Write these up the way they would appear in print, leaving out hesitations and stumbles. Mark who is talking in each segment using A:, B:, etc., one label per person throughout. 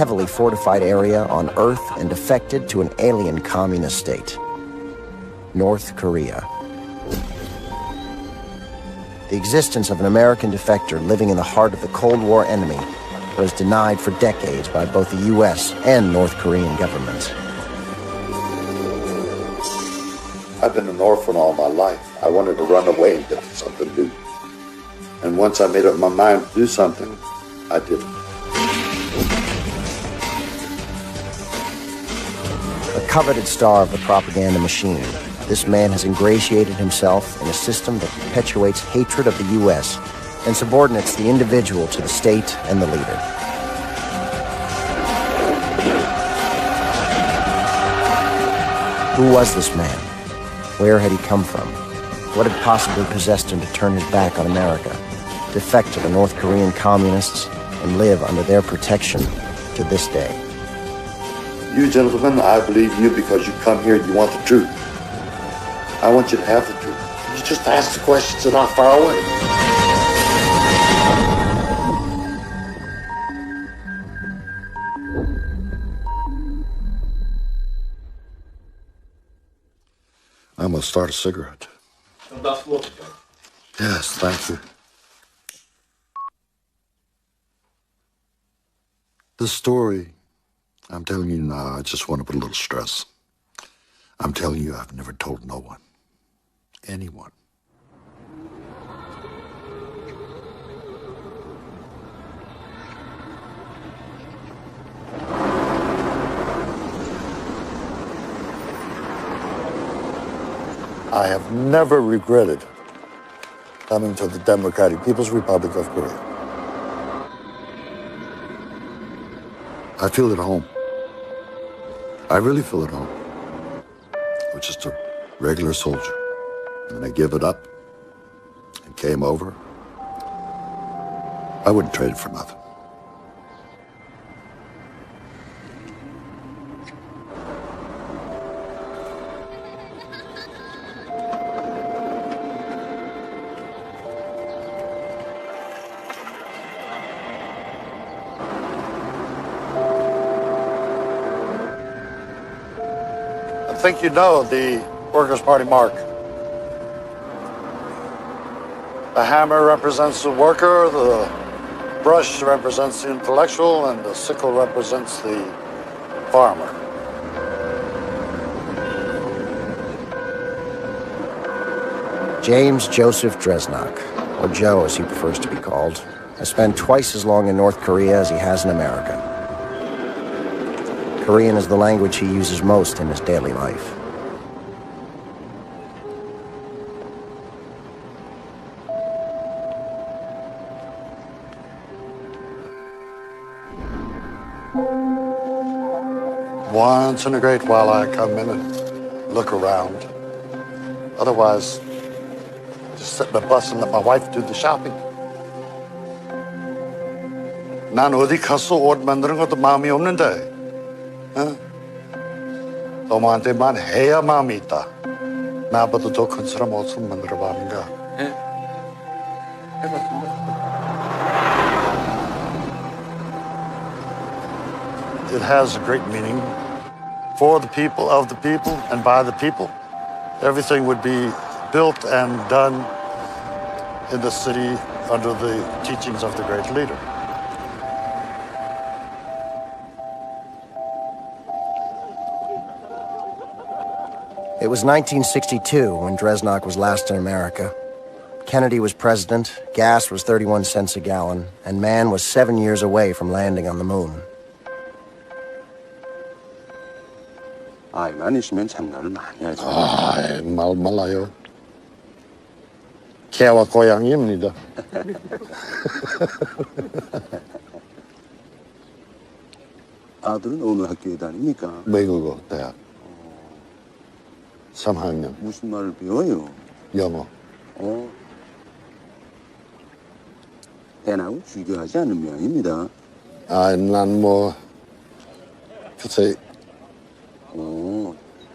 A: heavily fortified area on Earth and defected to an alien communist state, North Korea. The existence of an American defector living in the heart of the Cold War enemy was denied for decades by both the U.S. and North Korean governments.
B: I've been an orphan all my life. I wanted to run away and get something to do. And once I made up my mind to do something, I did it.
A: A coveted star of the propaganda machine, this man has ingratiated himself in a system that perpetuates hatred of the U.S. and subordinates the individual to the state and the leader. Who was this man? Where had he come from? What had possibly possessed him to turn his back on America, defect to the North Korean communists, and live under their protection to this day?
B: You gentlemen, I believe you because you come here and you want the truth. I want you to have the truth. You just ask the questions that are not far away. I'm going to start a cigarette. Yes, thank you. This story, I'm telling you now, I just want to put a little stress. I'm telling you, I've never told no one. Anyone. I have never regretted coming to the Democratic People's Republic of Korea. I feel at home. I really feel at home. I was just a regular soldier. And I gave it up and came over. I wouldn't trade it for nothing. I think you know the Workers' Party mark. The hammer represents the worker, the brush represents the intellectual, and the sickle represents the farmer.
A: James Joseph Dresnok, or Joe as he prefers to be called, has spent twice as long in North Korea as he has in America. Korean is the language he uses most in his daily life.
B: Once in a great while I come in and look around. Otherwise, just sit in the bus and let my wife do the shopping. 난 어디 가서 옷 만드는 것도 마음이 없는데, 너무한테만 해야 마음이 있다. 나보다 더 큰 사람 옷을 만들어 봐는가? 해봤습니다. It has a great meaning. For the people, of the people, and by the people. Everything would be built and done in the city under the teachings of the great leader.
A: It was 1962 when Dresnok was last in America. Kennedy was president, gas was 31 cents a gallon, and man was 7 years away from landing on the moon.
C: 아이만 있으면 장난을 많이 하죠.
B: 말 말라요. 개와 고양이입니다.
C: 아들은 어느 학교에 다닙니까?
B: 외국어 대학. 3학년.
C: 무슨 말을 배워요?
B: 영어.
C: 대나고 주교하지 않는 모양입니다.
B: 난 뭐 글쎄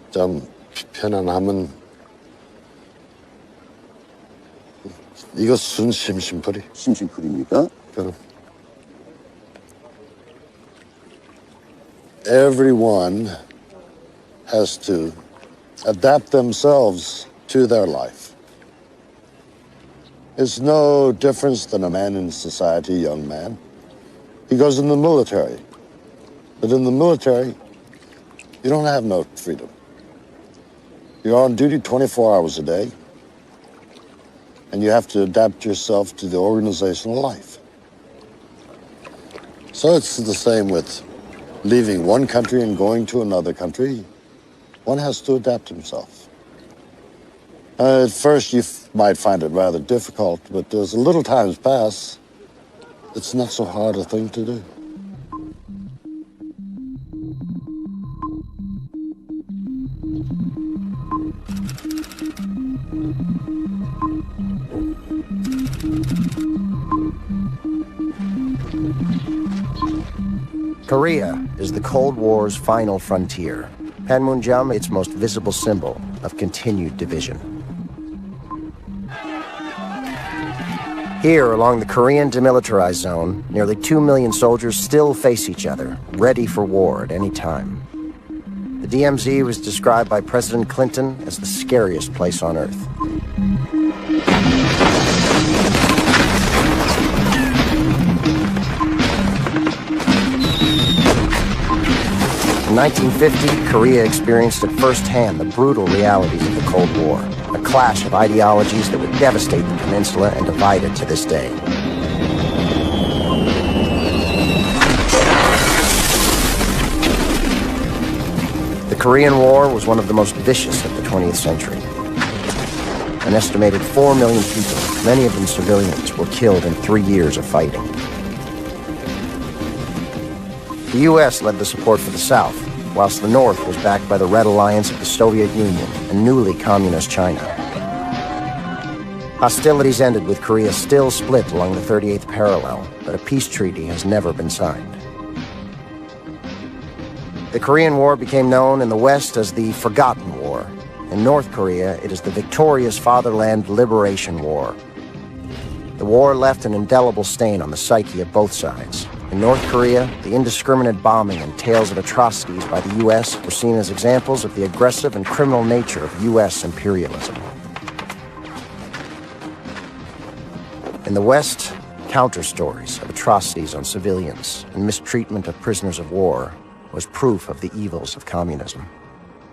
B: 좀 편안하면 이거 심심풀이.
C: 심심풀이입니까?
B: 그럼 everyone has to adapt themselves to their life. It's no difference than a man in society, a young man. He goes in the military. But in the military, you don't have no freedom. You're on duty 24 hours a day, and you have to adapt yourself to the organizational life. So it's the same with leaving one country and going to another country. One has to adapt himself. At first, you might find it rather difficult, but as a little times pass, it's not so hard a thing to do.
A: Korea is the Cold War's final frontier. Panmunjom, its most visible symbol of continued division. Here, along the Korean demilitarized zone, nearly 2 million soldiers still face each other, ready for war at any time. The DMZ was described by President Clinton as the scariest place on Earth. In 1950, Korea experienced at firsthand the brutal realities of the Cold War, a clash of ideologies that would devastate the peninsula and divide it to this day. The Korean War was one of the most vicious of the 20th century. An estimated 4 million people, many of them civilians, were killed in 3 years of fighting. The U.S. led the support for the South, whilst the North was backed by the Red Alliance of the Soviet Union and newly communist China. Hostilities ended with Korea still split along the 38th parallel, but a peace treaty has never been signed. The Korean War became known in the West as the Forgotten War. In North Korea, it is the victorious Fatherland Liberation War. The war left an indelible stain on the psyche of both sides. In North Korea, the indiscriminate bombing and tales of atrocities by the U.S. were seen as examples of the aggressive and criminal nature of U.S. imperialism. In the West, counter-stories of atrocities on civilians and mistreatment of prisoners of war was proof of the evils of communism.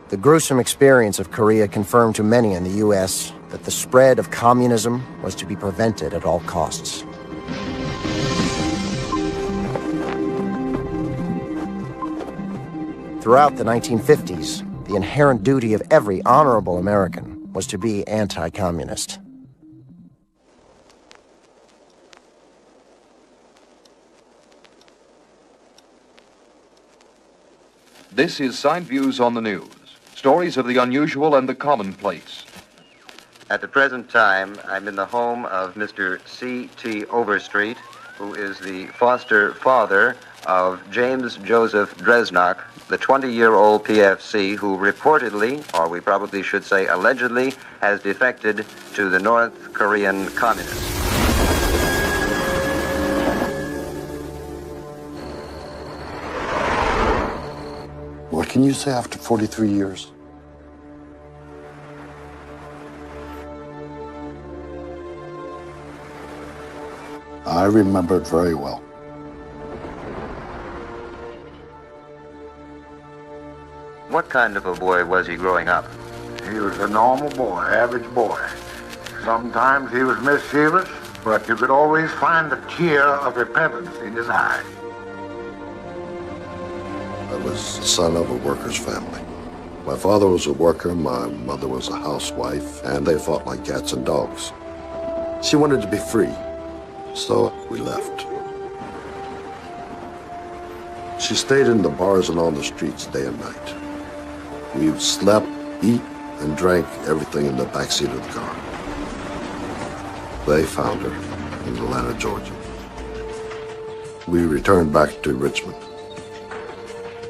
A: The gruesome experience of Korea confirmed to many in the U.S. that the spread of communism was to be prevented at all costs. Throughout the 1950s, the inherent duty of every honorable American was to be anti-communist.
D: This is Side Views on the News, stories of the unusual and the commonplace.
E: At the present time, I'm in the home of Mr. C.T. Overstreet, who is the foster father of James Joseph Dresnok, the 20-year-old PFC who reportedly, or we probably should say allegedly, has defected to the North Korean communists.
B: What can you say after 43 years? I remember it very well.
E: What kind of a boy was he growing up?
F: He was a normal boy, average boy. Sometimes he was mischievous, but you could always find a tear of repentance in his eye.
B: I was the son of a worker's family. My father was a worker, my mother was a housewife, and they fought like cats and dogs. She wanted to be free, so we left. She stayed in the bars and on the streets day and night. We slept, eat, and drank everything in the backseat of the car. They found her in Atlanta, Georgia. We returned back to Richmond.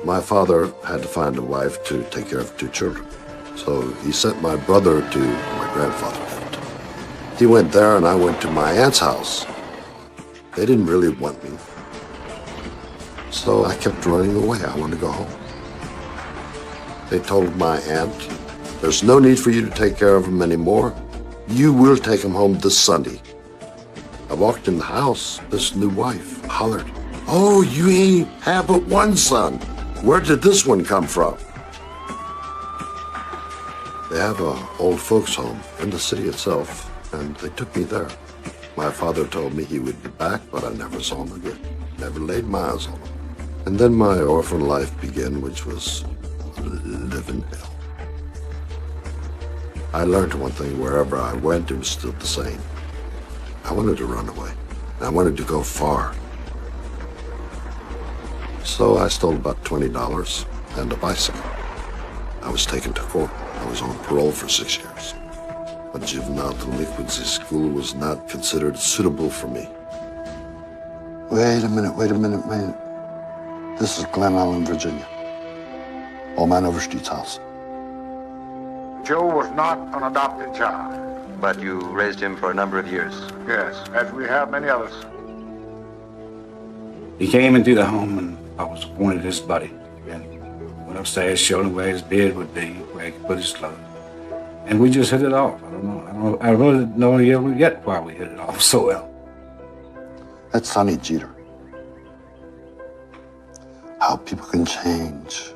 B: My father had to find a wife to take care of 2 children, so he sent my brother to where my grandfather lived. He went there and I went to my aunt's house. They didn't really want me,
G: So I kept running away. I wanted to go home. They told my aunt, there's no need for you to take care of him anymore. You will take him home this Sunday. I walked in the house. This new wife hollered, oh, you ain't have but one son. Where did this one come from? They have an old folks home in the city itself, and they took me there. My father told me he would be back, but I never saw him again. Never laid my eyes on him. And then my orphan life began, which was living hell. I learned one thing: wherever I went, it was still the same. I wanted to run away. I wanted to go far. So I stole about $20 and a bicycle. I was taken to court. I was on parole for 6 years. But juvenile delinquency school was not considered suitable for me. Wait a minute. This is Glen Island, Virginia. Old man Overstreet's house.
F: Joe was not an adopted child.
E: But you raised him for a number of years.
F: Yes, as we have many others.
H: He came into the home and I was appointed his buddy. And went upstairs, showed him where his bed would be, where he could put his clothes. And we just hit it off. I really don't know yet why we hit it off so well.
G: That's Sonny Jeter. How people can change.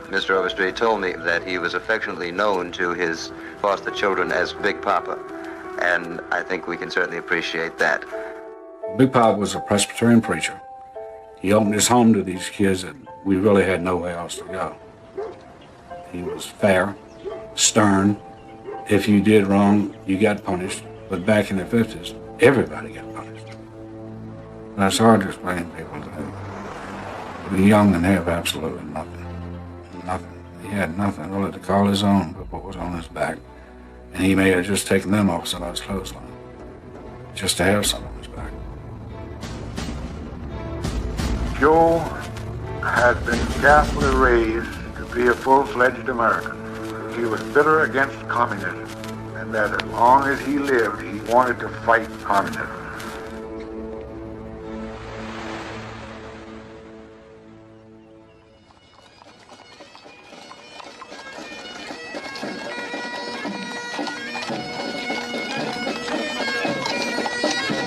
E: Mr. Overstreet told me that he was affectionately known to his foster children as Big Papa, and I think we can certainly appreciate that.
H: Big Papa was a Presbyterian preacher. He opened his home to these kids and we really had nowhere else to go. He was fair, stern. If you did wrong, you got punished. But back in the 50s, everybody got punished. That's hard to explain to people today. Be young and have absolutely nothing. Nothing. He had nothing really to call his own but what was on his back. And he may have just taken them off somebody's clothesline just to have some on his back.
F: Joe has been carefully raised to be a full-fledged American. He was bitter against communism, and that as long as he lived, he wanted to fight communism.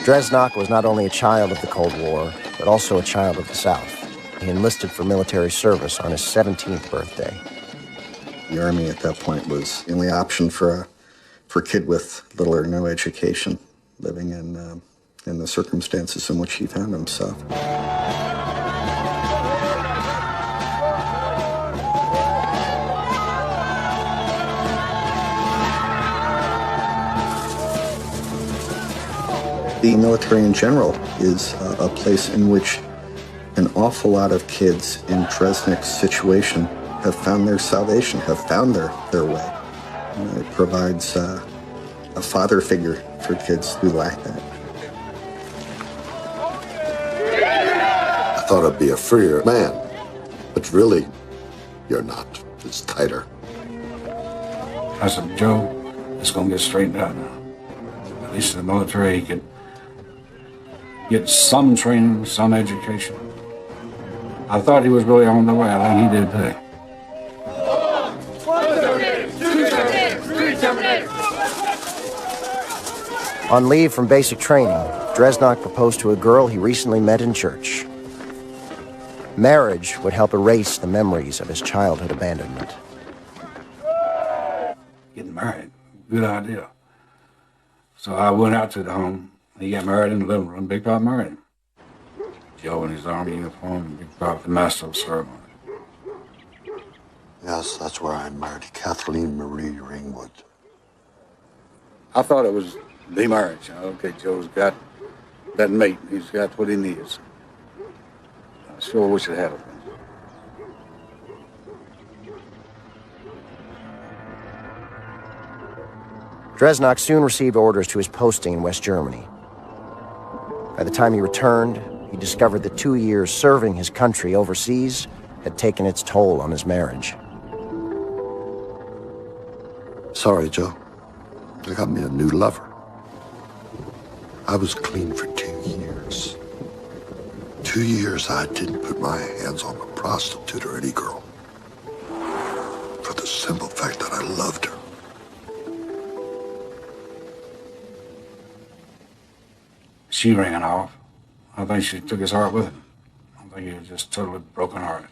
A: Dresnok was not only a child of the Cold War, but also a child of the South. He enlisted for military service on his 17th birthday.
I: The Army at that point was the only option for a kid with little or no education, living in the circumstances in which he found himself. The military in general is a place in which an awful lot of kids in Dresnok's situation have found their salvation, have found their way. It provides a father figure for kids who lack that.
G: I thought I'd be a freer man, but really, you're not. It's tighter.
H: I said, Joe, it's going to get straightened out now. At least in the military, he could get some training, some education. I thought he was really on the way. I think he did too.
A: On leave from basic training, Dresnok proposed to a girl he recently met in church. Marriage would help erase the memories of his childhood abandonment.
H: Getting married, good idea. So I went out to the home. He got married in the living room. Big Pop married him. Joe in his Army uniform, Big Pop the master of ceremony.
G: Yes, that's where I married Kathleen Marie Ringwood.
H: I thought it was the marriage. Okay, Joe's got that mate. He's got what he needs. I sure wish it had been.
A: Dresnok soon received orders to his posting in West Germany. By the time he returned, he discovered that 2 years serving his country overseas had taken its toll on his marriage.
G: Sorry, Joe. I got me a new lover. I was clean for 2 years. 2 years, I didn't put my hands on a prostitute or any girl. For the simple fact that I loved her.
H: She ran off. I think she took his heart with her. I think he was just totally broken-hearted.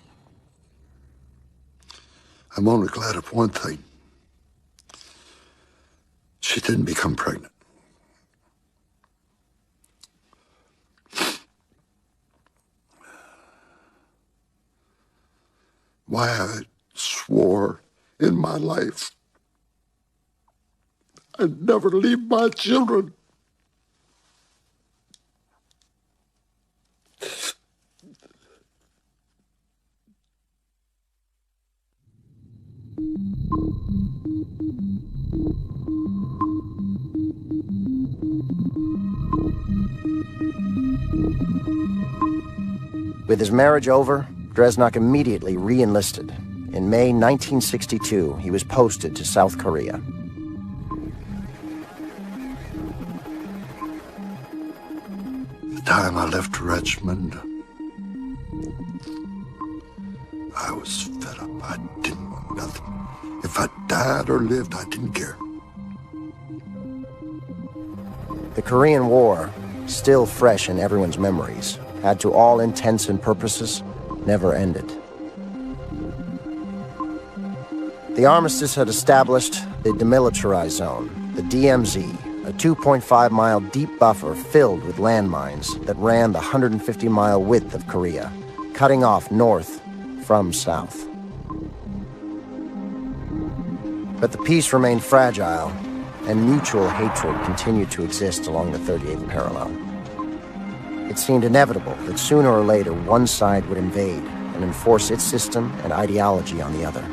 G: I'm only glad of one thing. She didn't become pregnant. Why, I swore in my life I'd never leave my children.
A: With his marriage over, Dresnok immediately re-enlisted. In May 1962, he was posted to South Korea.
G: The time I left Richmond, I was fed up. I didn't want nothing. If I died or lived, I didn't care.
A: The Korean War, still fresh in everyone's memories, had to all intents and purposes never ended. The armistice had established the demilitarized zone, the DMZ, a 2.5-mile deep buffer filled with landmines that ran the 150-mile width of Korea, cutting off north from south. But the peace remained fragile, and mutual hatred continued to exist along the 38th parallel. It seemed inevitable that sooner or later one side would invade and enforce its system and ideology on the other.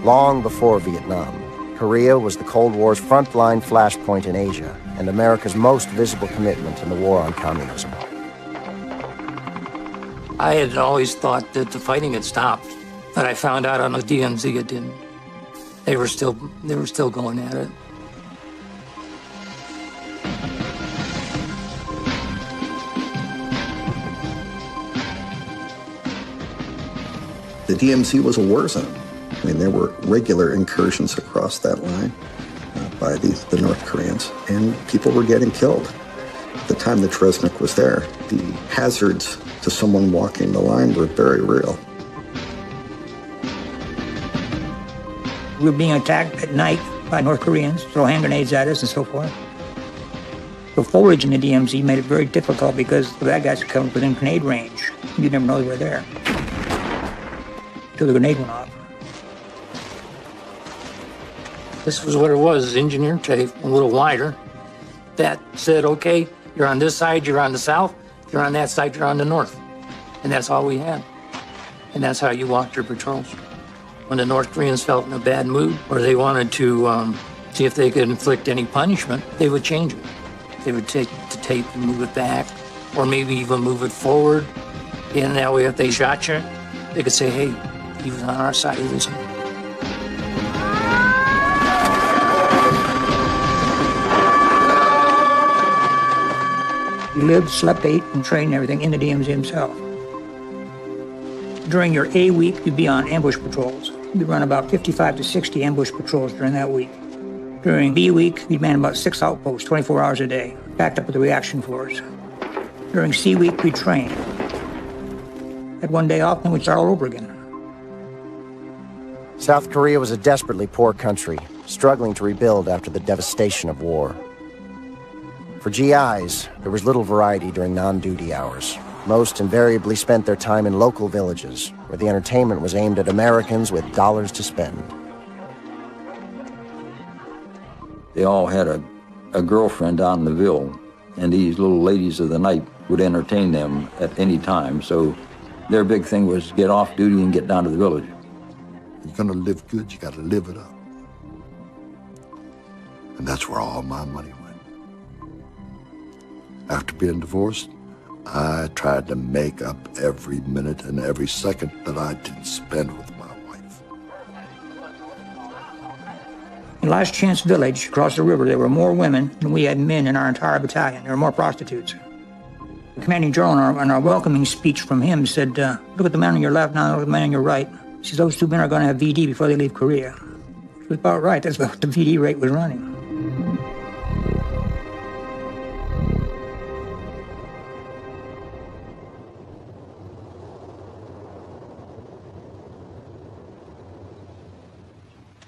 A: Long before Vietnam, Korea was the Cold War's frontline flashpoint in Asia and America's most visible commitment in the war on communism.
J: I had always thought that the fighting had stopped, but I found out on the DMZ it didn't. They were still going at it.
I: The DMZ was a war zone. I mean, there were regular incursions across that line by the North Koreans, and people were getting killed. At the time that Dresnok was there, the hazards to someone walking the line were very real.
K: We were being attacked at night by North Koreans, throw hand grenades at us and so forth. The forage in the DMZ made it very difficult because the bad guys would come within grenade range. You never know they were there until the grenade went off.
J: This was what it was, engineer tape, a little wider. That said, okay, you're on this side, you're on the south, you're on that side, you're on the north. And that's all we had. And that's how you walked your patrols. When the North Koreans felt in a bad mood or they wanted to see if they could inflict any punishment, they would change it. They would take the tape and move it back, or maybe even move it forward. And that way, if they shot you, they could say, hey, he was on our side, he was here.
K: He lived, slept, ate, and trained and everything in the DMZ himself. During your A week, you'd be on ambush patrols. You'd run about 55 to 60 ambush patrols during that week. During B week, you'd man about 6 outposts, 24 hours a day, backed up with the reaction force. During C week, we'd train. Had one day off, and we'd start all over again.
A: South Korea was a desperately poor country, struggling to rebuild after the devastation of war. For GIs, there was little variety during non-duty hours. Most invariably spent their time in local villages, where the entertainment was aimed at Americans with dollars to spend.
L: They all had a girlfriend down in the Ville, and these little ladies of the night would entertain them at any time. So their big thing was get off duty and get down to the village.
G: You're gonna live good, you gotta live it up. And that's where all my money went. After being divorced, I tried to make up every minute and every second that I didn't spend with my wife.
K: Last Chance Village, across the river, there were more women than we had men in our entire battalion. There were more prostitutes. The commanding general, in our welcoming speech from him, said, look at the man on your left now, look at the man on your right. He says, those two men are going to have VD before they leave Korea. It was about right. That's what the VD rate was running.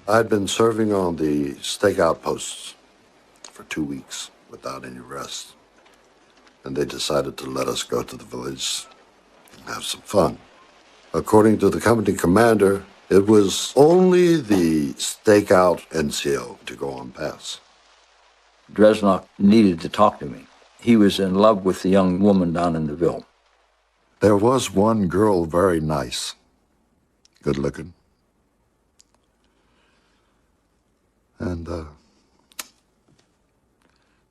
G: I'd been serving on the stakeout posts for 2 weeks without any rest. And they decided to let us go to the village and have some fun. According to the company commander, it was only the stakeout NCO to go on pass.
L: Dresnok needed to talk to me. He was in love with the young woman down in the Ville.
G: There was one girl, very nice, good looking. And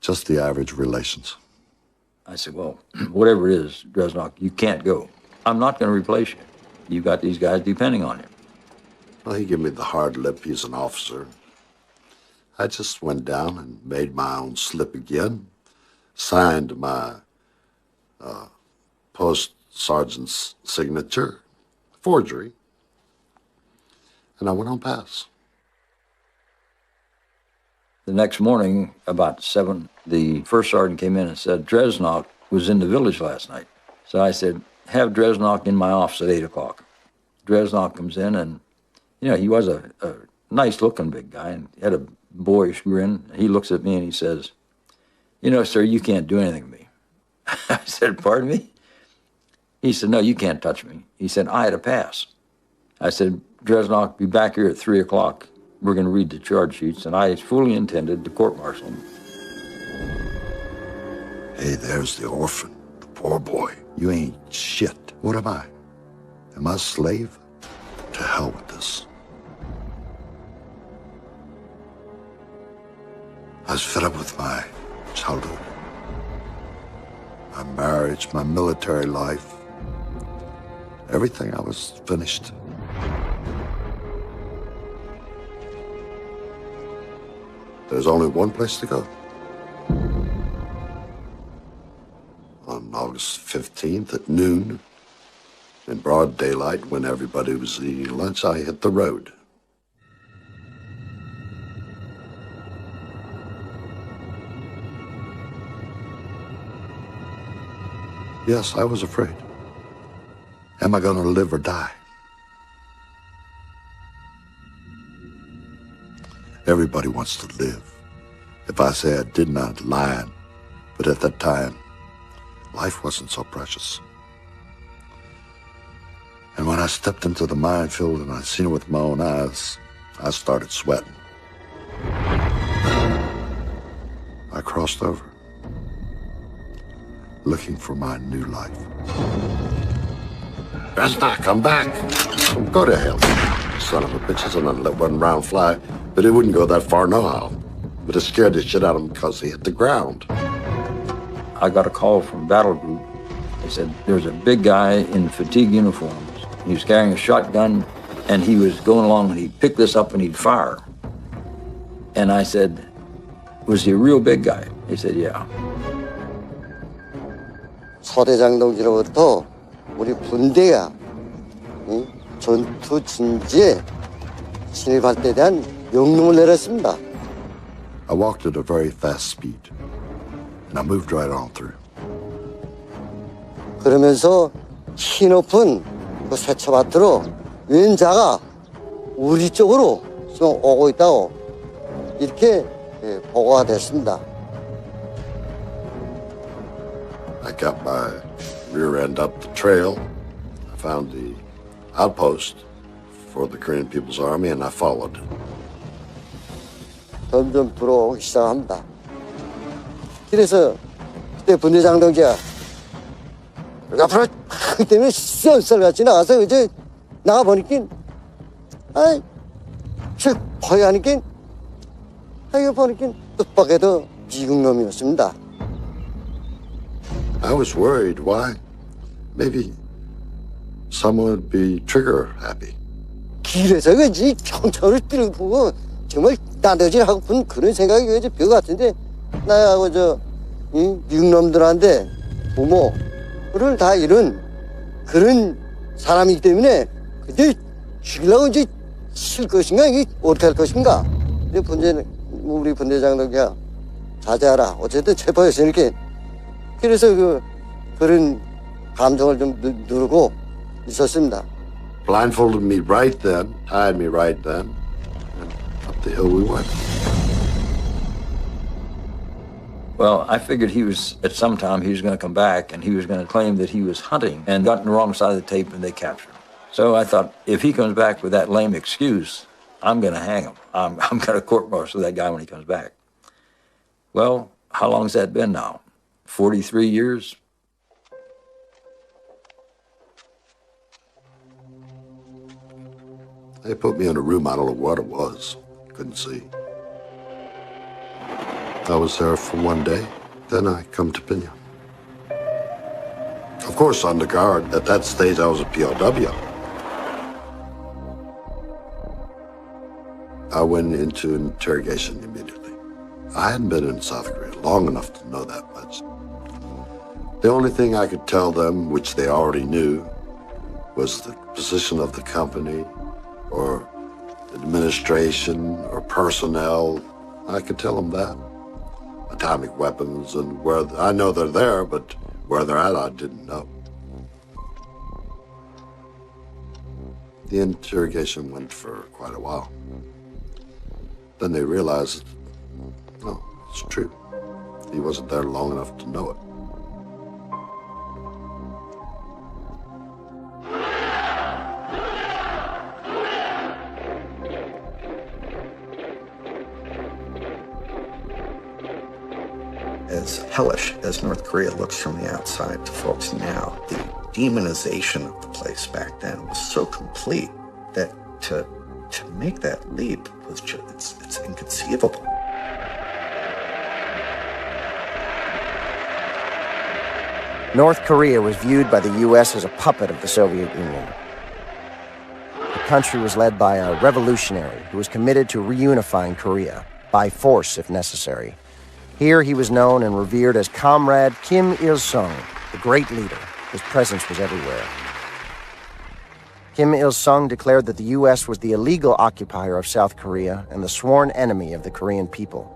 G: just the average relations.
L: I said, well, whatever it is, Dresnok, you can't go. I'm not going to replace you. You've got these guys depending on you.
G: Well, he gave me the hard lip. He's an officer. I just went down and made my own slip again, signed my post sergeant's signature, forgery, and I went on pass.
L: The next morning, about 7, the first sergeant came in and said, Dresnok was in the village last night. So I said, have Dresnok in my office at 8 o'clock. Dresnok comes in and, you know, he was a nice-looking big guy and he had a boyish grin. He looks at me and he says, you know, sir, you can't do anything to me. I said, pardon me? He said, no, you can't touch me. He said, I had a pass. I said, Dresnok, be back here at 3 o'clock. We're going to read the charge sheets, and I fully intended to court-martial him.
G: Hey, there's the orphan, the poor boy. You ain't shit. What am I? Am I a slave? To hell with this. I was fed up with my childhood, my marriage, my military life. Everything, I was finished. There's only one place to go. On August 15th at noon, in broad daylight, when everybody was eating lunch, I hit the road. Yes, I was afraid. Am I going to live or die? Everybody wants to live. If I say I did not, lying. But at that time, life wasn't so precious. And when I stepped into the minefield and I seen it with my own eyes, I started sweating. I crossed over, looking for my new life. Dresnok, come back. Go to hell, son of a bitches, and I let one round fly. But it wouldn't go that far, no how. But it scared the shit out of him because he hit the ground.
L: I got a call from Battle Group. They said, there's a big guy in fatigue uniforms. He was carrying a shotgun, and he was going along, and he'd pick this up and he'd fire. And I said, was he a real big guy? He said, yeah.
M: 서대장 동지로부터 우리 분대가 전투 진지에 진입할 때 대한 명령을 내렸습니다.
G: I walked at a very fast speed, and I moved right on through.
M: 그러면서 키높은 그 세차밭으로 왼자가 우리 쪽으로 지금 오고 있다고 이렇게 보고가 됐습니다.
G: I got my rear end up the trail. I found the outpost for the Korean People's Army, and I followed.
M: 점점 들어오기 시작합니다. 그래서 그때 분대장 동지가 앞으로 그때는 썰같이 나가서 이제 나가보니까 아이 즉 허여하니까 이거 보니까 뜻밖에도 미국놈이었습니다.
G: I was worried. Why? Maybe someone would be trigger happy.
M: 길에서 그지 경찰을 뛰는 보고 정말 나더지하고 그런 생각이 왜 벼 같은데 나하고 미국 놈들한테 부모를 다 잃은 그런 사람이기 때문에 그제 죽이려고 이제 칠 것인가 이게 어떻게 할 것인가. 근데 우리 분대장도 그냥 자제하라. 어쨌든 체포했으니까. 그래서 그런 감정을 좀 누르고 있었습니다.
G: Blindfolded me right then, tied me right then, and up the hill we went.
L: Well, I figured at some time he was going to come back and he was going to claim that he was hunting and got on the wrong side of the tape and they captured him. So I thought, if he comes back with that lame excuse, I'm going to hang him. I'm going to court-martial that guy when he comes back. Well, how long has that been now? 43 years?
G: They put me in a room, I don't know what it was. Couldn't see. I was there for one day, then I come to Pena. Of course, on the guard. At that stage, I was a POW. I went into interrogation immediately. I hadn't been in South Korea long enough to know that much. The only thing I could tell them, which they already knew, was the position of the company or administration or personnel. I could tell them that. Atomic weapons and where, I know they're there, but where they're at, I didn't know. The interrogation went for quite a while. Then they realized, no, it's true. He wasn't there long enough to know it.
I: As hellish as North Korea looks from the outside to folks now, the demonization of the place back then was so complete that to make that leap was just, it's inconceivable.
A: North Korea was viewed by the U.S. as a puppet of the Soviet Union. The country was led by a revolutionary who was committed to reunifying Korea, by force if necessary. Here he was known and revered as Comrade Kim Il-sung, the great leader. His presence was everywhere. Kim Il-sung declared that the U.S. was the illegal occupier of South Korea and the sworn enemy of the Korean people.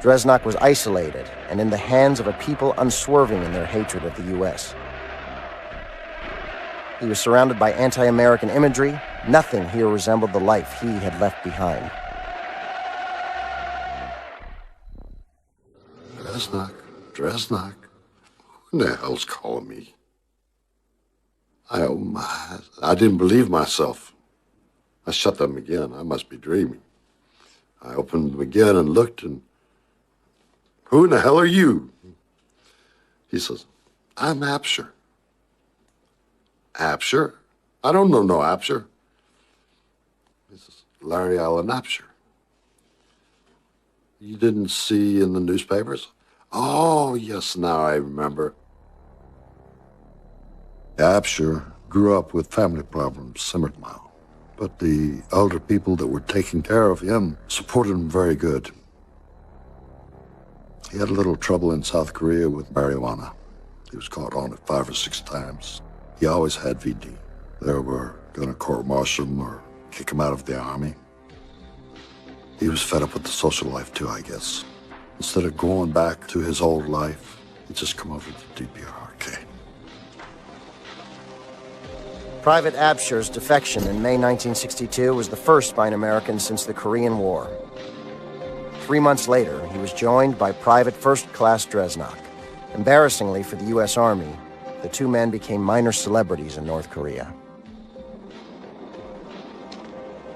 A: Dresnok was isolated and in the hands of a people unswerving in their hatred of the U.S. He was surrounded by anti-American imagery. Nothing here resembled the life he had left behind.
G: Dresnok. Who the hell's calling me? I opened my eyes. I didn't believe myself. I shut them again. I must be dreaming. I opened them again and looked, and who in the hell are you? He says, I'm Apsher. Apsher? I don't know no Apsher. He says, Larry Allen Apsher. You didn't see in the newspapers? Oh, yes, now I remember. Apsher grew up with family problems, simmered now. But the elder people that were taking care of him supported him very good. He had a little trouble in South Korea with marijuana. He was caught on it 5 or 6 times. He always had VD. They were going to court-martial him or kick him out of the army. He was fed up with the social life too, I guess. Instead of going back to his old life, he just come over to DPRK.
A: Private Apsher's defection in May 1962 was the first by an American since the Korean War. 3 months later, he was joined by Private First Class Dresnok. Embarrassingly for the U.S. Army, the two men became minor celebrities in North Korea.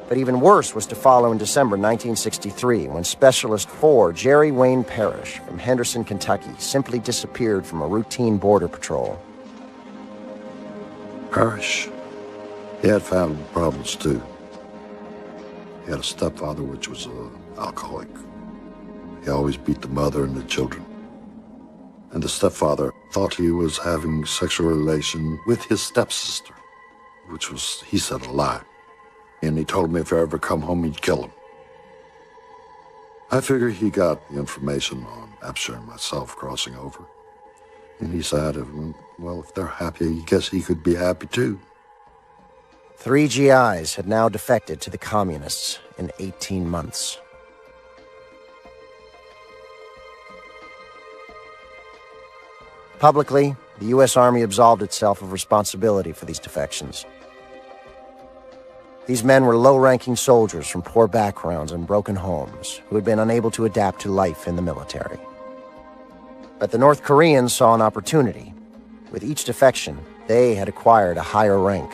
A: But even worse was to follow in December 1963, when Specialist 4 Jerry Wayne Parrish from Henderson, Kentucky, simply disappeared from a routine border patrol.
G: Parrish, he had family problems too. He had a stepfather which was an alcoholic. He always beat the mother and the children. And the stepfather thought he was having sexual relation with his stepsister, which was, he said, a lie. And he told me if I ever come home, he'd kill him. I figure he got the information on Absher and myself crossing over. And he said, well, if they're happy, I guess he could be happy too.
A: 3 GIs had now defected to the communists in 18 months. Publicly, the U.S. Army absolved itself of responsibility for these defections. These men were low-ranking soldiers from poor backgrounds and broken homes who had been unable to adapt to life in the military. But the North Koreans saw an opportunity. With each defection, they had acquired a higher rank.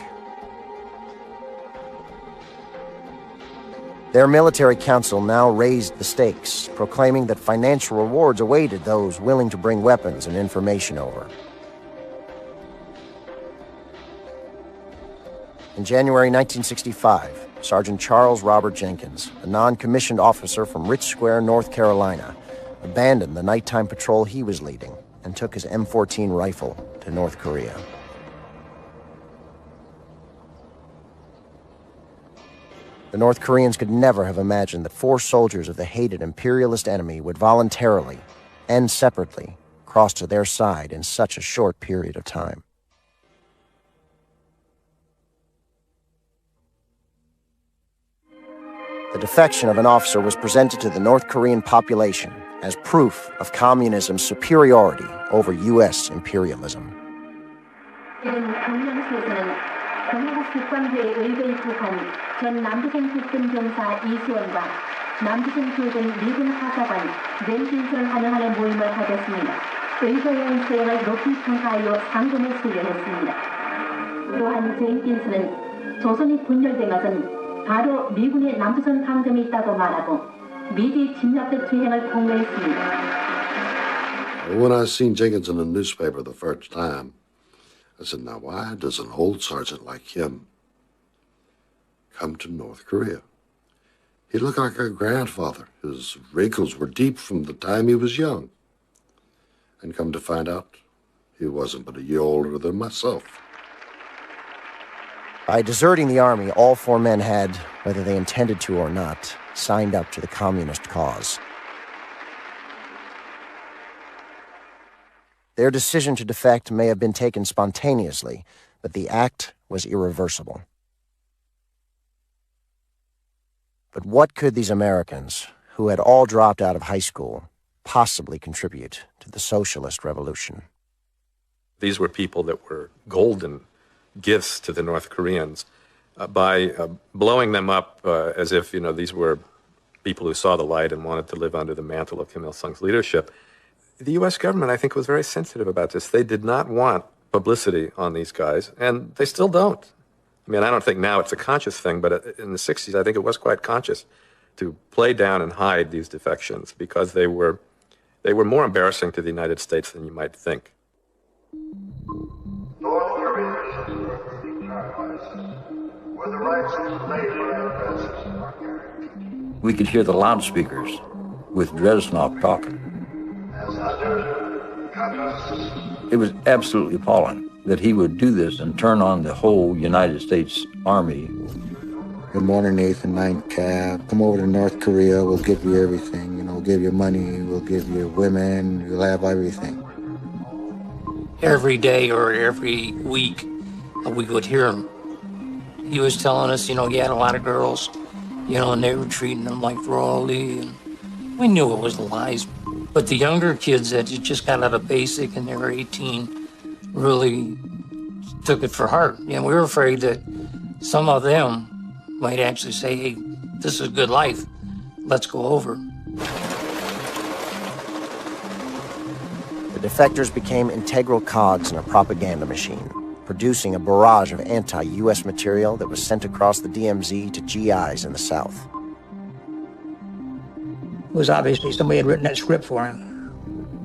A: Their military council now raised the stakes, proclaiming that financial rewards awaited those willing to bring weapons and information over. In January 1965, Sergeant Charles Robert Jenkins, a non-commissioned officer from Rich Square, North Carolina, abandoned the nighttime patrol he was leading and took his M14 rifle to North Korea. The North Koreans could never have imagined that 4 soldiers of the hated imperialist enemy would voluntarily and separately cross to their side in such a short period of time. The defection of an officer was presented to the North Korean population as proof of communism's superiority over U.S. imperialism.
N: 전 남부생 특급 병사 이수원과 남부생 교전 미군 하사관 젠킨스를 환영하는 모임을 가졌습니다. 의사용 수행을 높이 평가하여 상금을 수령했습니다. 또한 젠킨스는 조선이 분열된 것은 바로 미군의 남부선 상점이 있다고 말하고 미지 침략적 투행을 폭로했습니다.
G: When I seen Jenkins in the newspaper the first time, I said, now why does an old sergeant like him come to North Korea? He looked like our grandfather. His wrinkles were deep from the time he was young. And come to find out, he wasn't but a year older than myself.
A: By deserting the army, all 4 men had, whether they intended to or not, signed up to the communist cause. Their decision to defect may have been taken spontaneously, but the act was irreversible. But what could these Americans, who had all dropped out of high school, possibly contribute to the socialist revolution?
O: These were people that were golden gifts to the North Koreans. By blowing them up as if, these were people who saw the light and wanted to live under the mantle of Kim Il-sung's leadership, the U.S. government, I think, was very sensitive about this. They did not want publicity on these guys, and they still don't. I mean, I don't think now it's a conscious thing, but in the 60s, I think it was quite conscious to play down and hide these defections because they were more embarrassing to the United States than you might think.
F: North Koreans where the rights of labor and
L: We could hear the loudspeakers with Dresnok talking. It was absolutely appalling that he would do this and turn on the whole United States Army.
I: Good morning, 8th and 9th Cav. Come over to North Korea. We'll give you everything. We'll give you money. We'll give you women. You'll have everything.
J: Every day or every week, we would hear him. He was telling us, he had a lot of girls, and they were treating him like royalty. And we knew it was lies. But the younger kids that just got out of basic and they were 18 really took it for heart. We were afraid that some of them might actually say, hey, this is good life. Let's go over.
A: The defectors became integral cogs in a propaganda machine, producing a barrage of anti-U.S. material that was sent across the DMZ to GIs in the South.
K: It was obviously somebody had written that script for him.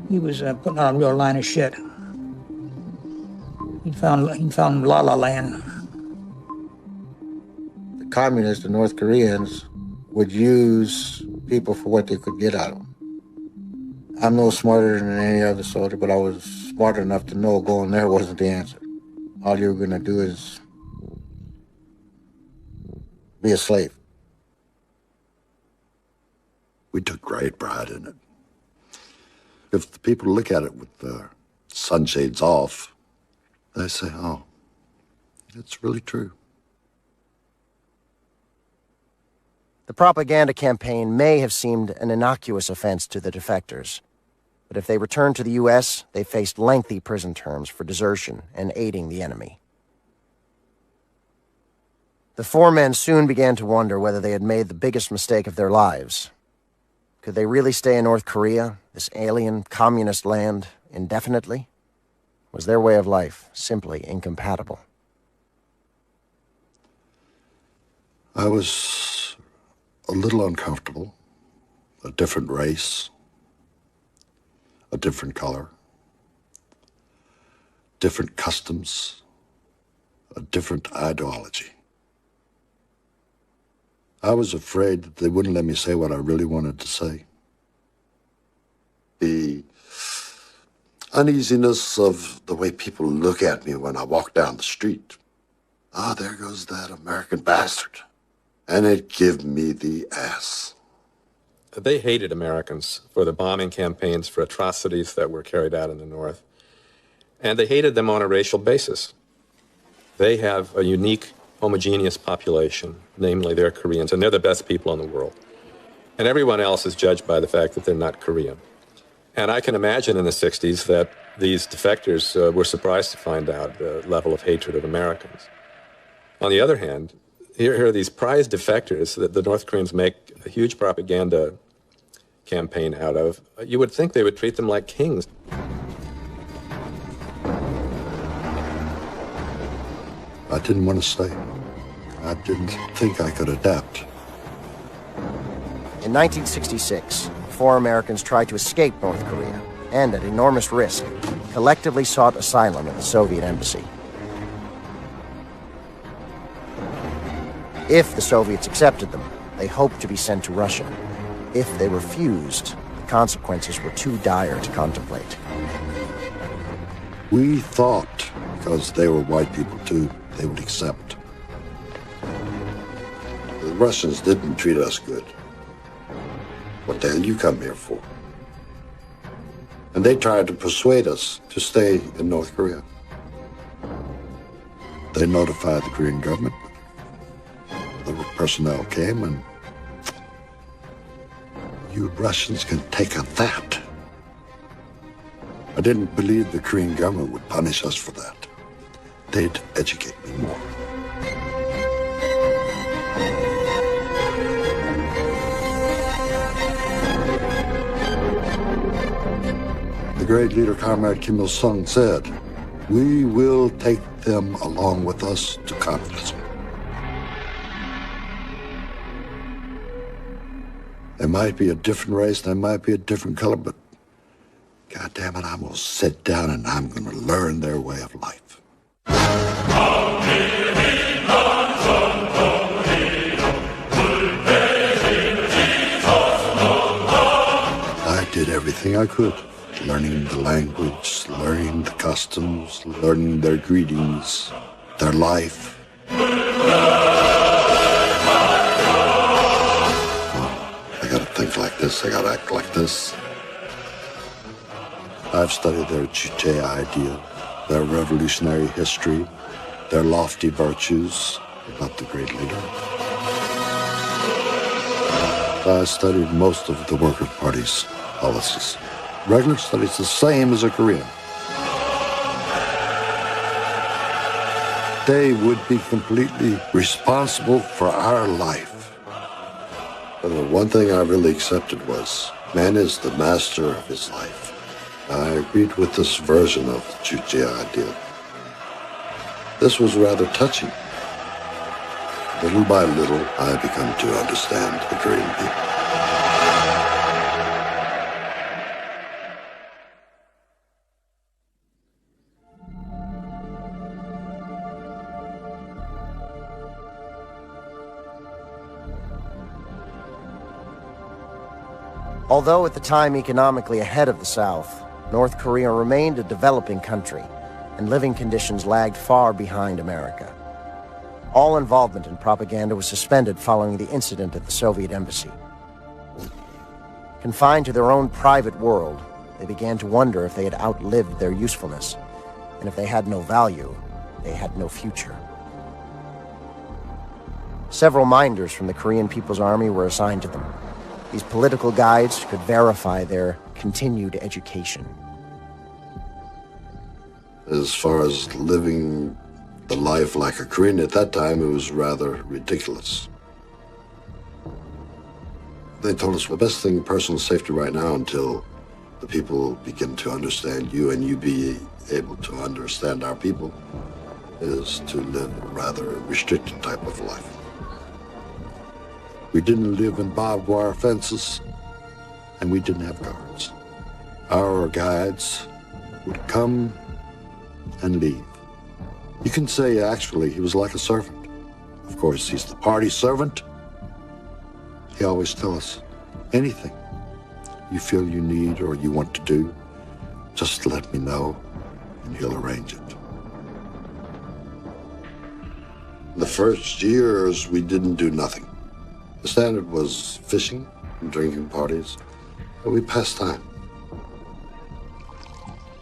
K: He was putting on a real line of shit. He found La La Land.
I: The communists, the North Koreans, would use people for what they could get out of them. I'm no smarter than any other soldier, but I was smart enough to know going there wasn't the answer. All you were going to do is be a slave.
G: We took great pride in it. If the people look at it with the sunshades off, they say, oh, it's really true.
A: The propaganda campaign may have seemed an innocuous offense to the defectors, but if they returned to the U.S., they faced lengthy prison terms for desertion and aiding the enemy. The four men soon began to wonder whether they had made the biggest mistake of their lives. Could they really stay in North Korea, this alien communist land, indefinitely? Was their way of life simply incompatible?
G: I was a little uncomfortable. A different race, a different color, different customs, a different ideology. I was afraid that they wouldn't let me say what I really wanted to say. The uneasiness of the way people look at me when I walk down the street. Ah, there goes that American bastard. And it gave me the ass.
O: They hated Americans for the bombing campaigns, for atrocities that were carried out in the North. And they hated them on a racial basis. They have a unique, homogeneous population, namely they're Koreans, and they're the best people in the world. And everyone else is judged by the fact that they're not Korean. And I can imagine in the 60s that these defectors were surprised to find out the level of hatred of Americans. On the other hand, here are these prize defectors that the North Koreans make a huge propaganda campaign out of. You would think they would treat them like kings.
G: I didn't want to stay. I didn't think I could adapt.
A: In 1966, four Americans tried to escape North Korea and, at enormous risk, collectively sought asylum at the Soviet embassy. If the Soviets accepted them, they hoped to be sent to Russia. If they refused, the consequences were too dire to contemplate.
G: We thought, because they were white people too, they would accept. The Russians didn't treat us good. What the hell you come here for? And they tried to persuade us to stay in North Korea. They notified the Korean government. The personnel came, and you Russians can take a that. I didn't believe the Korean government would punish us for that. They'd educate me more. The great leader, Comrade Kim Il-sung, said, "We will take them along with us to communism." They might be a different race, they might be a different color, but God damn it, I'm gonna sit down and I'm gonna learn their way of life. I did everything I could, learning the language, learning the customs, learning their greetings, their life. I gotta think like this, I gotta act like this. I've studied their Juche ideal, their revolutionary history, their lofty virtues about the great leader. I studied most of the Workers' Party's policies. Regular studies the same as a Korean. They would be completely responsible for our life. And the one thing I really accepted was, man is the master of his life. I agreed with this version of the Juche ideal. This was rather touching. Little by little, I began to understand the Korean people.
A: Although at the time economically ahead of the South, North Korea remained a developing country, and living conditions lagged far behind America. All involvement in propaganda was suspended following the incident at the Soviet embassy. Confined to their own private world, they began to wonder if they had outlived their usefulness, and if they had no value, they had no future. Several minders from the Korean People's Army were assigned to them. These political guides could verify their continued education.
G: As far as living the life like a Korean at that time, it was rather ridiculous. They told us the best thing, personal safety right now until the people begin to understand you and you be able to understand our people, is to live a rather restricted type of life. We didn't live in barbed wire fences, and we didn't have guards. Our guides would come and leave. You can say, actually, he was like a servant. Of course, he's the party servant. He always tells us, anything you feel you need or you want to do, just let me know, and he'll arrange it. The first years, we didn't do nothing. The standard was fishing and drinking parties, and we passed time.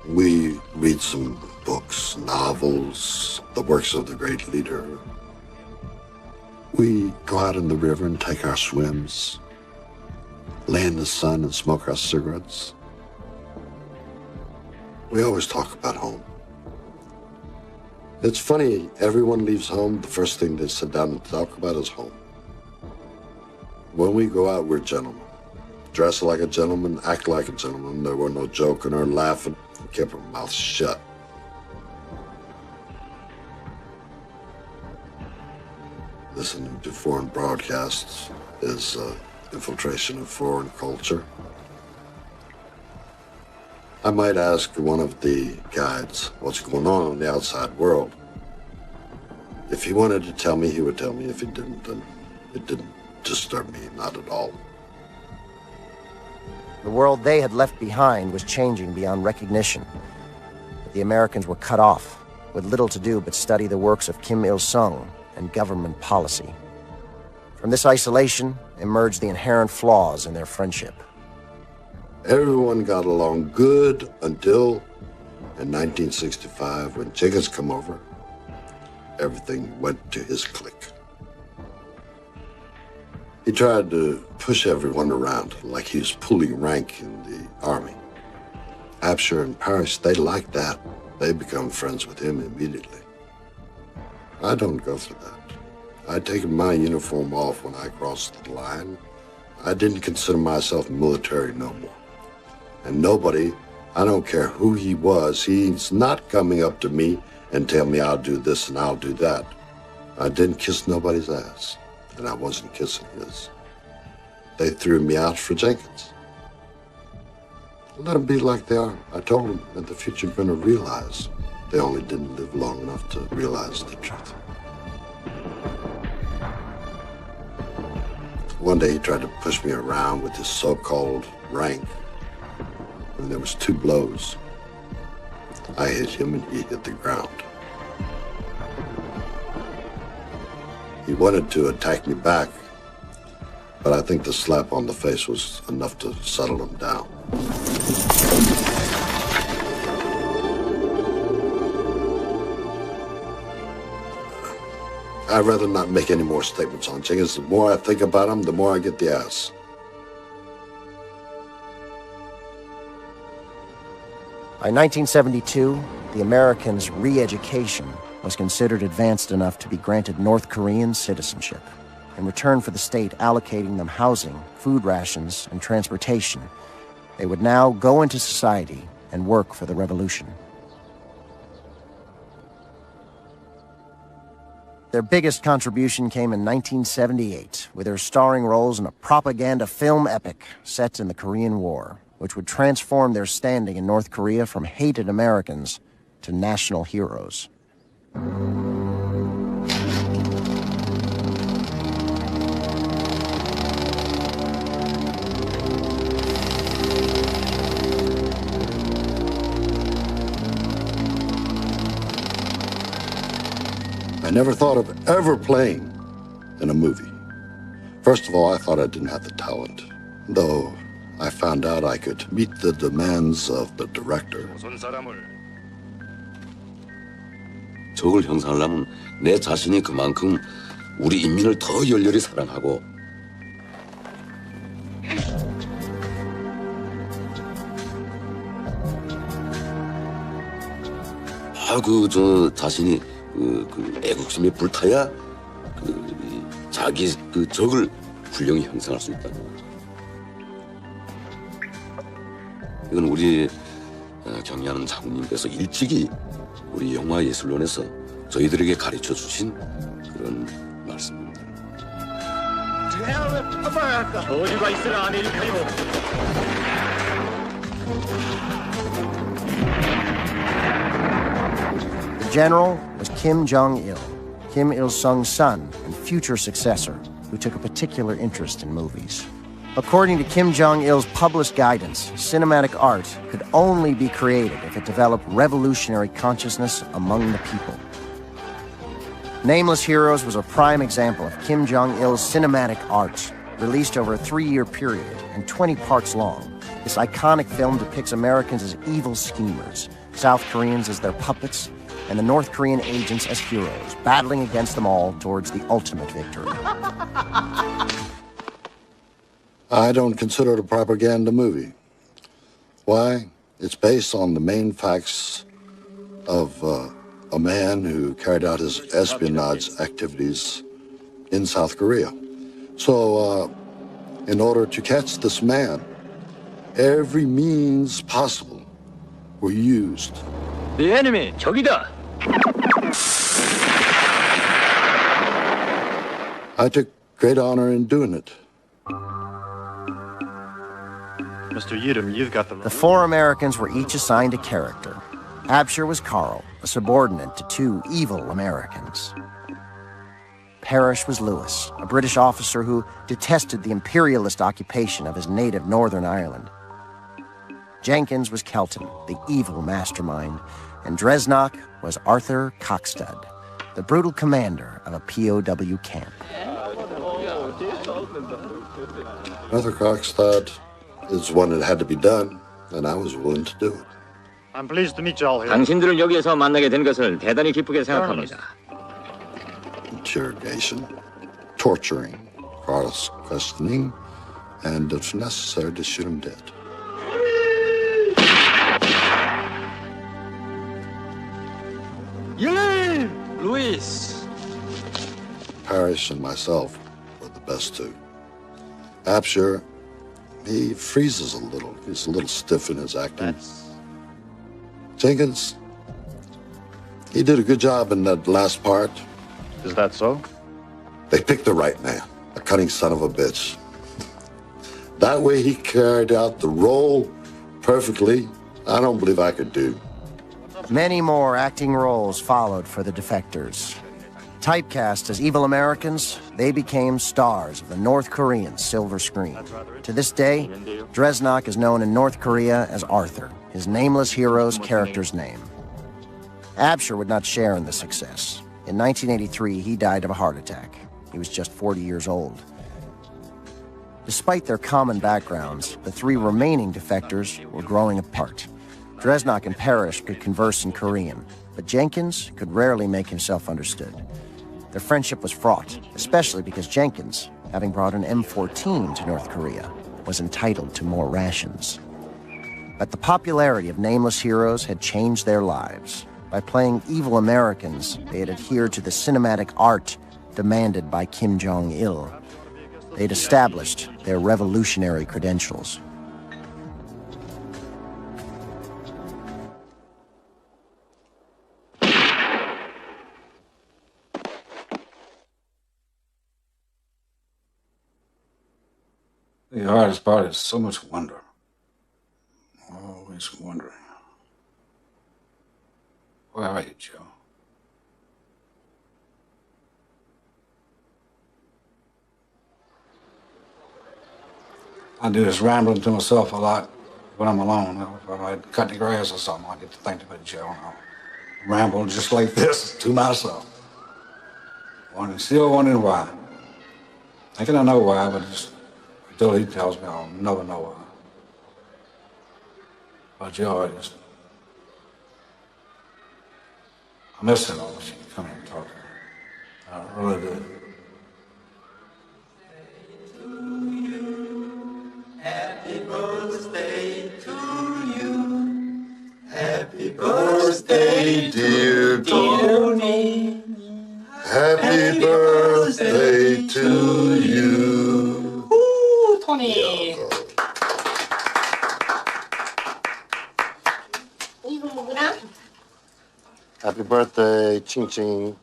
G: We read some books, novels, the works of the great leader. We go out in the river and take our swims, lay in the sun and smoke our cigarettes. We always talk about home. It's funny, everyone leaves home, the first thing they sit down and talk about is home. When we go out, we're gentlemen. Dress like a gentleman, act like a gentleman. There were no joking or laughing. We kept our mouths shut. Listening to foreign broadcasts is infiltration of foreign culture. I might ask one of the guides what's going on in the outside world. If he wanted to tell me, he would tell me. If he didn't, then it didn't disturb me, not at all.
A: The world they had left behind was changing beyond recognition. But the Americans were cut off, with little to do but study the works of Kim Il-sung and government policy. From this isolation emerged the inherent flaws in their friendship.
G: Everyone got along good until in 1965, when Jenkins come over, everything went to his clique. He tried to push everyone around like he was pulling rank in the army. Absher and Parrish, they liked that. They become friends with him immediately. I don't go through that. I'd taken my uniform off when I crossed the line. I didn't consider myself military no more. And nobody, I don't care who he was, he's not coming up to me and tell me I'll do this and I'll do that. I didn't kiss nobody's ass, and I wasn't kissing his. They threw me out for Jenkins. Let them be like they are. I told them that the future going to realize. They only didn't live long enough to realize the truth. One day he tried to push me around with his so-called rank. And there was 2 blows. I hit him and he hit the ground. He wanted to attack me back, but I think the slap on the face was enough to settle him down. I'd rather not make any more statements on Jenkins. The more I think about him, the more I get the ass.
A: By 1972, the Americans' re-education was considered advanced enough to be granted North Korean citizenship. In return for the state allocating them housing, food rations, and transportation, they would now go into society and work for the revolution. Their biggest contribution came in 1978, with their starring roles in a propaganda film epic set in the Korean War, which would transform their standing in North Korea from hated Americans to national heroes.
G: I never thought of ever playing in a movie. First of all, I thought I didn't have the talent, though I found out I could meet the demands of the director.
P: 적을 형성하려면 내 자신이 그만큼 우리 인민을 더 열렬히 사랑하고 저 자신이 그 애국심에 불타야 자기 적을 훌륭히 형성할 수 있다는 거죠. 이건 우리 경리하는 장군님께서 일찍이 우리 영화 예술론에서 저희들에게 가르쳐 주신 그런 말씀입니다.
Q: 저주가 있으라 아메리카요.
A: The general was Kim Jong-il, Kim Il-sung's son and future successor, who took a particular interest in movies. According to Kim Jong-il's published guidance, cinematic art could only be created if it developed revolutionary consciousness among the people. Nameless Heroes was a prime example of Kim Jong-il's cinematic art, released over a 3-year period and 20 parts long. This iconic film depicts Americans as evil schemers, South Koreans as their puppets, and the North Korean agents as heroes, battling against them all towards the ultimate victory.
G: I don't consider it a propaganda movie. Why? It's based on the main facts of a man who carried out his espionage activities in South Korea. So, in order to catch this man, every means possible were used.
Q: The enemy, 적이다.
G: I took great honor in doing it.
R: Mr. Yudum, you've got
A: The 4 Americans were each assigned a character. Absher was Carl, a subordinate to 2 evil Americans. Parrish was Lewis, a British officer who detested the imperialist occupation of his native Northern Ireland. Jenkins was Kelton, the evil mastermind, and Dresnok was Arthur Cockstad, the brutal commander of a POW camp.
G: Arthur Cockstad is one that had to be done, and I was willing to do it.
R: I'm pleased to meet you all here.
Q: 당신들을 여기에서 만나게 된 것을 대단히 기쁘게 생각합니다.
G: Interrogation, torturing, cross-questioning, and if necessary, to shoot him dead.
Q: Yelene! Luis!
G: Parrish and myself were the best 2. Absher, he freezes a little. He's a little stiff in his acting. Jenkins, he did a good job in that last part.
R: Is that so?
G: They picked the right man, a cunning son of a bitch. That way he carried out the role perfectly. I don't believe I could do.
A: Many more acting roles followed for the defectors. Typecast as evil Americans, they became stars of the North Korean silver screen. To this day, Dresnok is known in North Korea as Arthur, his Nameless Heroes character's name. Absher would not share in the success. In 1983, he died of a heart attack. He was just 40 years old. Despite their common backgrounds, the 3 remaining defectors were growing apart. Dresnok and Parrish could converse in Korean, but Jenkins could rarely make himself understood. Their friendship was fraught, especially because Jenkins, having brought an M14 to North Korea, was entitled to more rations. But the popularity of Nameless Heroes had changed their lives. By playing evil Americans, they had adhered to the cinematic art demanded by Kim Jong-il. They had established their revolutionary credentials.
H: The hardest part is so much wonder. Always wondering. Where are you, Joe? I do this rambling to myself a lot when I'm alone. If I'm cutting the grass or something, I get to think about Joe. And I'll ramble just like this to myself. Still wondering why. I think I know why, but just until he tells me, I'll never know why. a geologist. I miss it all when she could come and talk to her. I really do.
S: Happy birthday to you. Happy birthday, dear Tony.
B: Happy birthday to you.
J: Ooh, Tony.
B: Happy birthday, Ching Ching.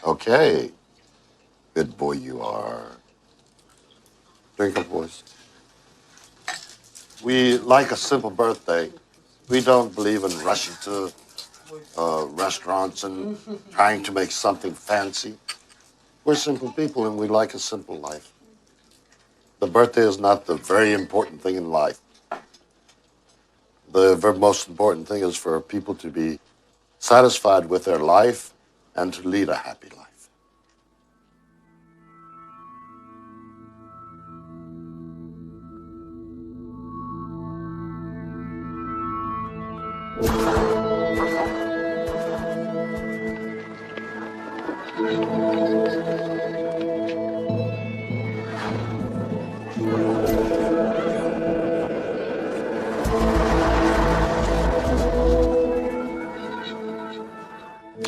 B: Okay. Good boy you are. Drink up, boys. We like a simple birthday. We don't believe in rushing to restaurants and trying to make something fancy. We're simple people and we like a simple life. The birthday is not the very important thing in life. The most important thing is for people to be satisfied with their life and to lead a happy life.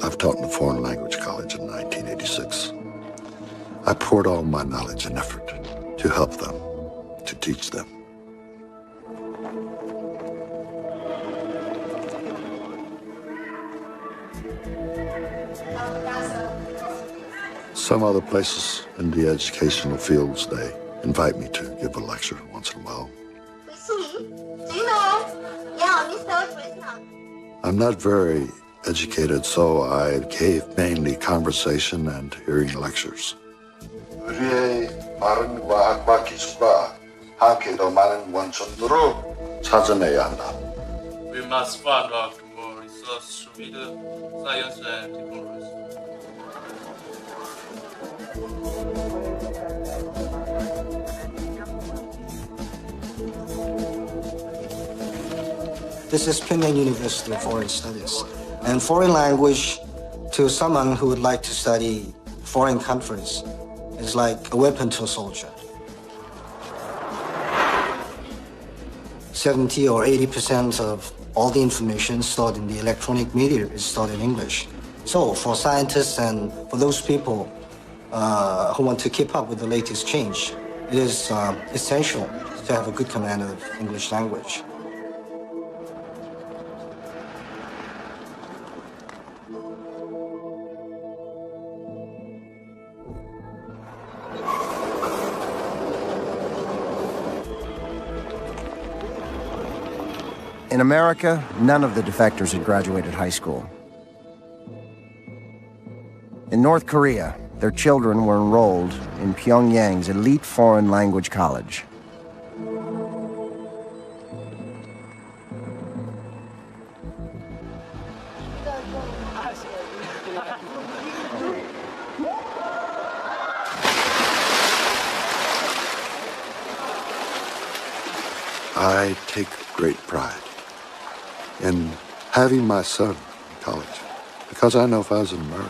G: I've taught in a foreign language college in 1986. I poured all my knowledge and effort to help them, to teach them. Some other places in the educational fields, they invite me to give a lecture once in a while. I'm not very educated, so I gave mainly conversation and hearing lectures.
B: 우리의 바른 과학과 기술과 함께 더 많은 원천으로 찾아내야 한다.
T: We must find out more research with science and technology.
U: This is Pyongyang University of Foreign Studies. And foreign language to someone who would like to study foreign countries is like a weapon to a soldier. 70 or 80% of all the information stored in the electronic media is stored in English. So for scientists and for those people who want to keep up with the latest change, it is essential to have a good command of English language.
A: In America, none of the defectors had graduated high school. In North Korea, their children were enrolled in Pyongyang's elite foreign language college.
G: I take great pride in having my son in college, because I know if I was in America,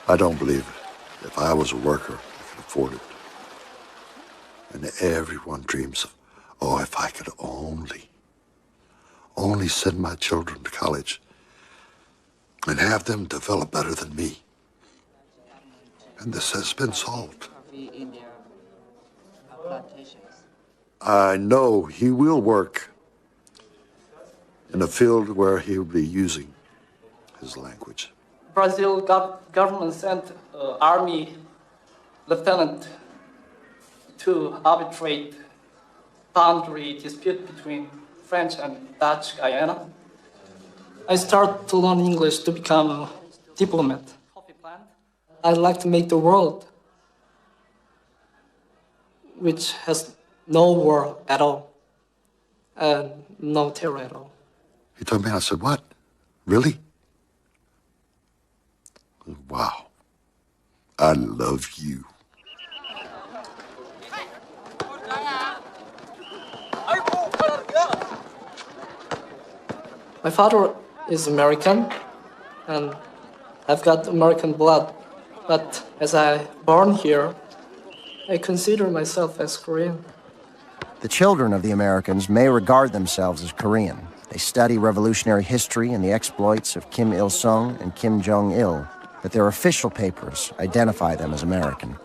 G: I don't believe it. If I was a worker, I could afford it. And everyone dreams of, oh, if I could only send my children to college and have them develop better than me. And this has been solved. I know he will work in a field where he will be using his language.
V: Brazil government sent army lieutenant to arbitrate boundary dispute between French and Dutch Guyana. I started to learn English to become a diplomat. I'd like to make the world which has no war at all and no terror at all.
G: He told me, I said, what? Really? Wow. I love you.
S: 아이고
V: My father is American, and I've got American blood. But as I born here, I consider myself as Korean.
A: The children of the Americans may regard themselves as Korean. They study revolutionary history and the exploits of Kim Il-sung and Kim Jong-il, but their official papers identify them as American.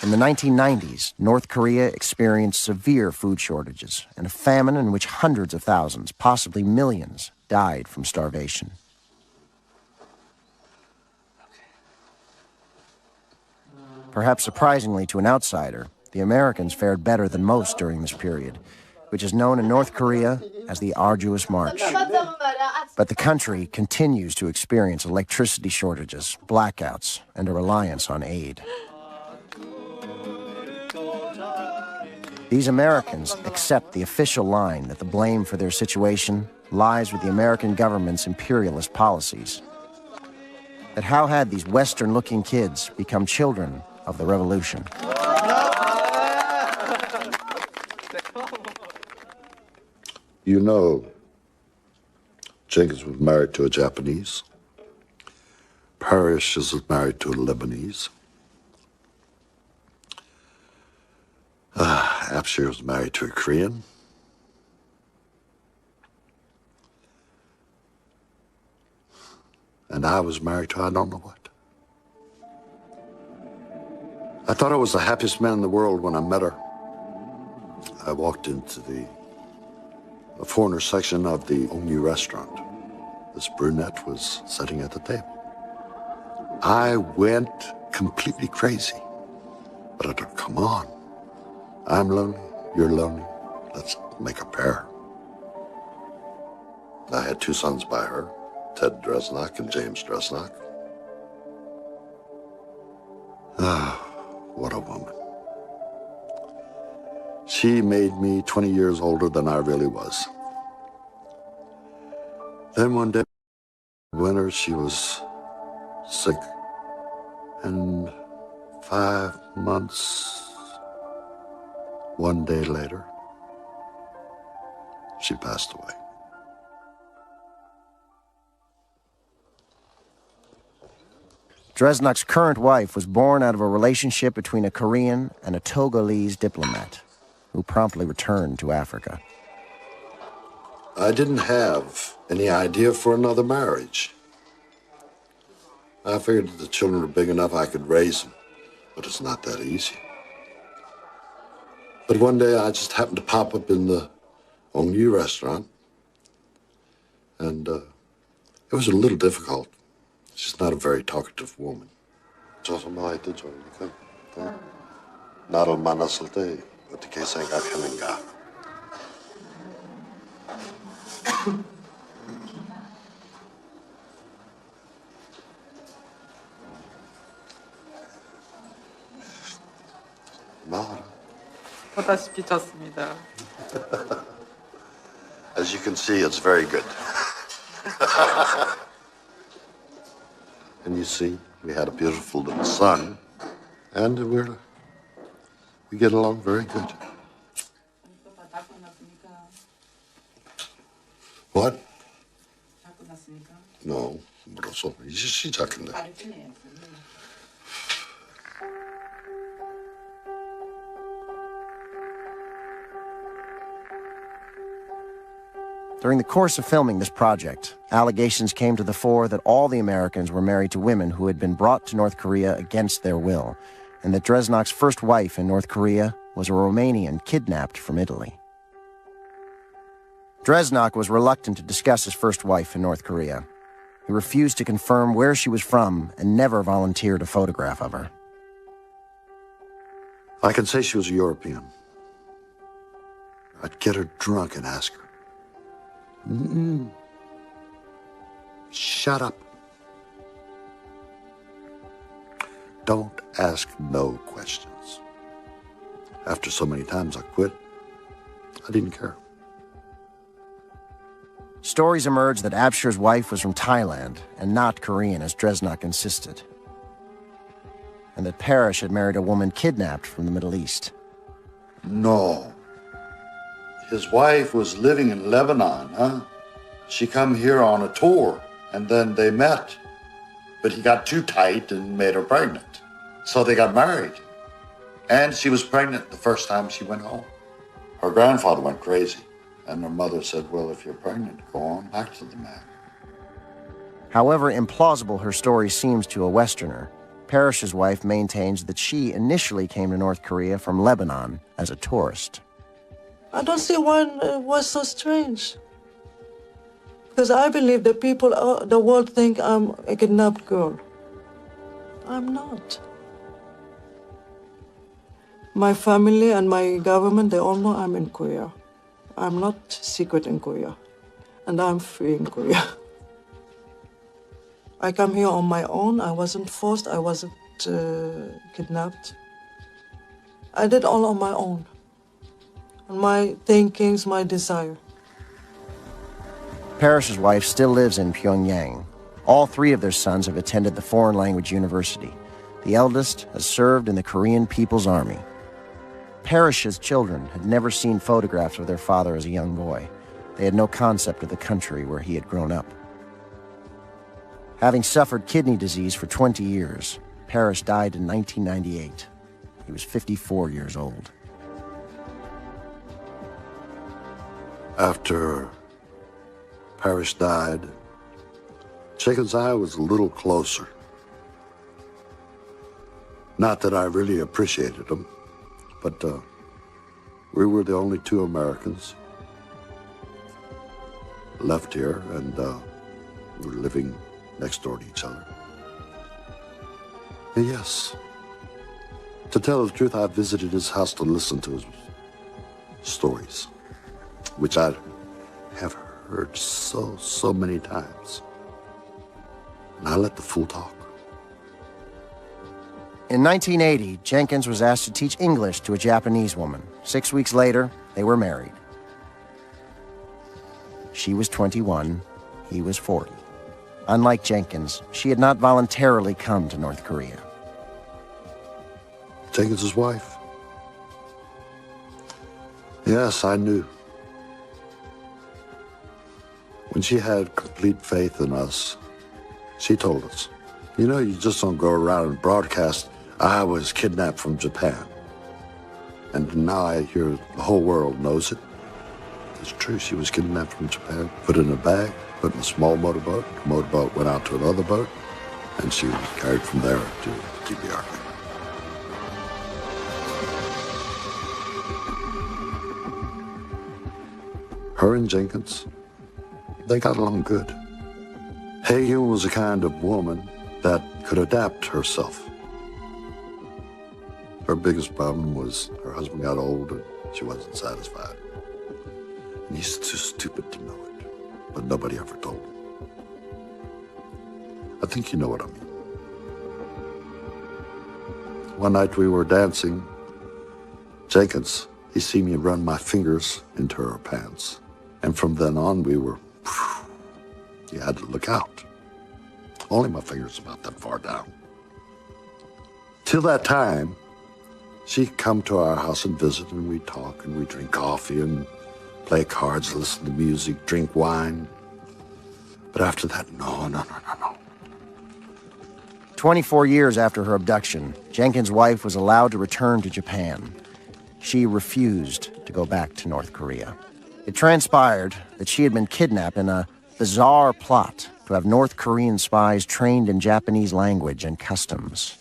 A: In the 1990s, North Korea experienced severe food shortages and a famine in which hundreds of thousands, possibly millions, died from starvation. Perhaps surprisingly to an outsider, the Americans fared better than most during this period, which is known in North Korea as the Arduous March. But the country continues to experience electricity shortages, blackouts, and a reliance on aid. These Americans accept the official line that the blame for their situation lies with the American government's imperialist policies. But how had these Western-looking kids become children of the revolution?
G: You know, Jenkins was married to a Japanese. Parrish is married to a Lebanese. Abshir was married to a Korean. And I was married to I don't know what. I thought I was the happiest man in the world when I met her. I walked into the foreigner section of the Ongyu restaurant. This brunette was sitting at the table. I went completely crazy. But I thought, come on. I'm lonely, you're lonely. Let's make a pair. I had 2 sons by her, Ted Dresnok and James Dresnok. Ah, what a woman. She made me 20 years older than I really was. Then one day, winter, she was sick. And 5 months, one day later, she passed away.
A: Dresnok's current wife was born out of a relationship between a Korean and a Togolese diplomat, who promptly returned to Africa.
G: I didn't have any idea for another marriage. I figured that the children were big enough I could raise them, but it's not that easy. But one day I just happened to pop up in the Ongyu restaurant, and it was a little difficult. She's not a very talkative woman. 나를 만났을 때 어떻게 생각하는가?
V: 보다시피 좋습니다.
G: As you can see, it's very good. And you see, we had a beautiful little son, and we get along very good. What? No, 벌써 이제 시작인데.
A: During the course of filming this project, allegations came to the fore that all the Americans were married to women who had been brought to North Korea against their will, and that Dresnok's first wife in North Korea was a Romanian kidnapped from Italy. Dresnok was reluctant to discuss his first wife in North Korea. He refused to confirm where she was from and never volunteered a photograph of her.
G: I can say she was a European. I'd get her drunk and ask her. Shut up. Don't ask no questions. After so many times I quit. I didn't care.
A: Stories emerged that Abshir's wife was from Thailand and not Korean, as Dresnok insisted. and that Parrish had married a woman kidnapped from the Middle East.
B: No. His wife was living in Lebanon, huh? She come here on a tour, and then they met. But he got too tight and made her pregnant. So they got married. And she was pregnant the first time she went home. Her grandfather went crazy, and her mother said, well, if you're pregnant, go on back to the man.
A: However implausible her story seems to a Westerner, Parrish's wife maintains that she initially came to North Korea from Lebanon as a tourist.
C: I don't see why it was so strange. Because I believe that people, the world think I'm a kidnapped girl. I'm not. My family and my government, they all know I'm in Korea. I'm not secret in Korea. And I'm free in Korea. I come here on my own. I wasn't forced. I wasn't kidnapped. I did all on my own. And my thinkings, my desire.
A: Parrish's wife still lives in Pyongyang. All three of their sons have attended the Foreign Language University. The eldest has served in the Korean People's Army. Parrish's children had never seen photographs of their father as a young boy. They had no concept of the country where he had grown up. Having suffered kidney disease for 20 years, Parrish died in 1998. He was 54 years old.
G: After Parrish died, Jenkins and I was a little closer. Not that I really appreciated him, but we were the only two Americans left here, and we were living next door to each other. And yes, to tell the truth, I visited his house to listen to his stories, which I have heard so many times. And I let the fool talk.
A: In 1980, Jenkins was asked to teach English to a Japanese woman. 6 weeks later, they were married. She was 21, he was 40. Unlike Jenkins, she had not voluntarily come to North Korea.
G: Jenkins' wife? Yes, I knew. When she had complete faith in us, she told us, you know, you just don't go around and broadcast, I was kidnapped from Japan. And now I hear the whole world knows it. It's true, she was kidnapped from Japan, put in a bag, put in a small motorboat. The motorboat went out to another boat, and she was carried from there to TBR. Her and Jenkins, they got along good. Hagen was a kind of woman that could adapt herself. Her biggest problem was her husband got old and she wasn't satisfied. And he's too stupid to know it, but nobody ever told him. I think you know what I mean. One night we were dancing. Jenkins, he seen me run my fingers into her pants. And from then on, we were, you had to look out. Only my fingers about that far down. Till that time, she'd come to our house and visit, and we'd talk, and we'd drink coffee, and play cards, listen to music, drink wine. But after that, no.
A: 24 years after her abduction, Jenkins' wife was allowed to return to Japan. She refused to go back to North Korea. It transpired that she had been kidnapped in a bizarre plot to have North Korean spies trained in Japanese language and customs.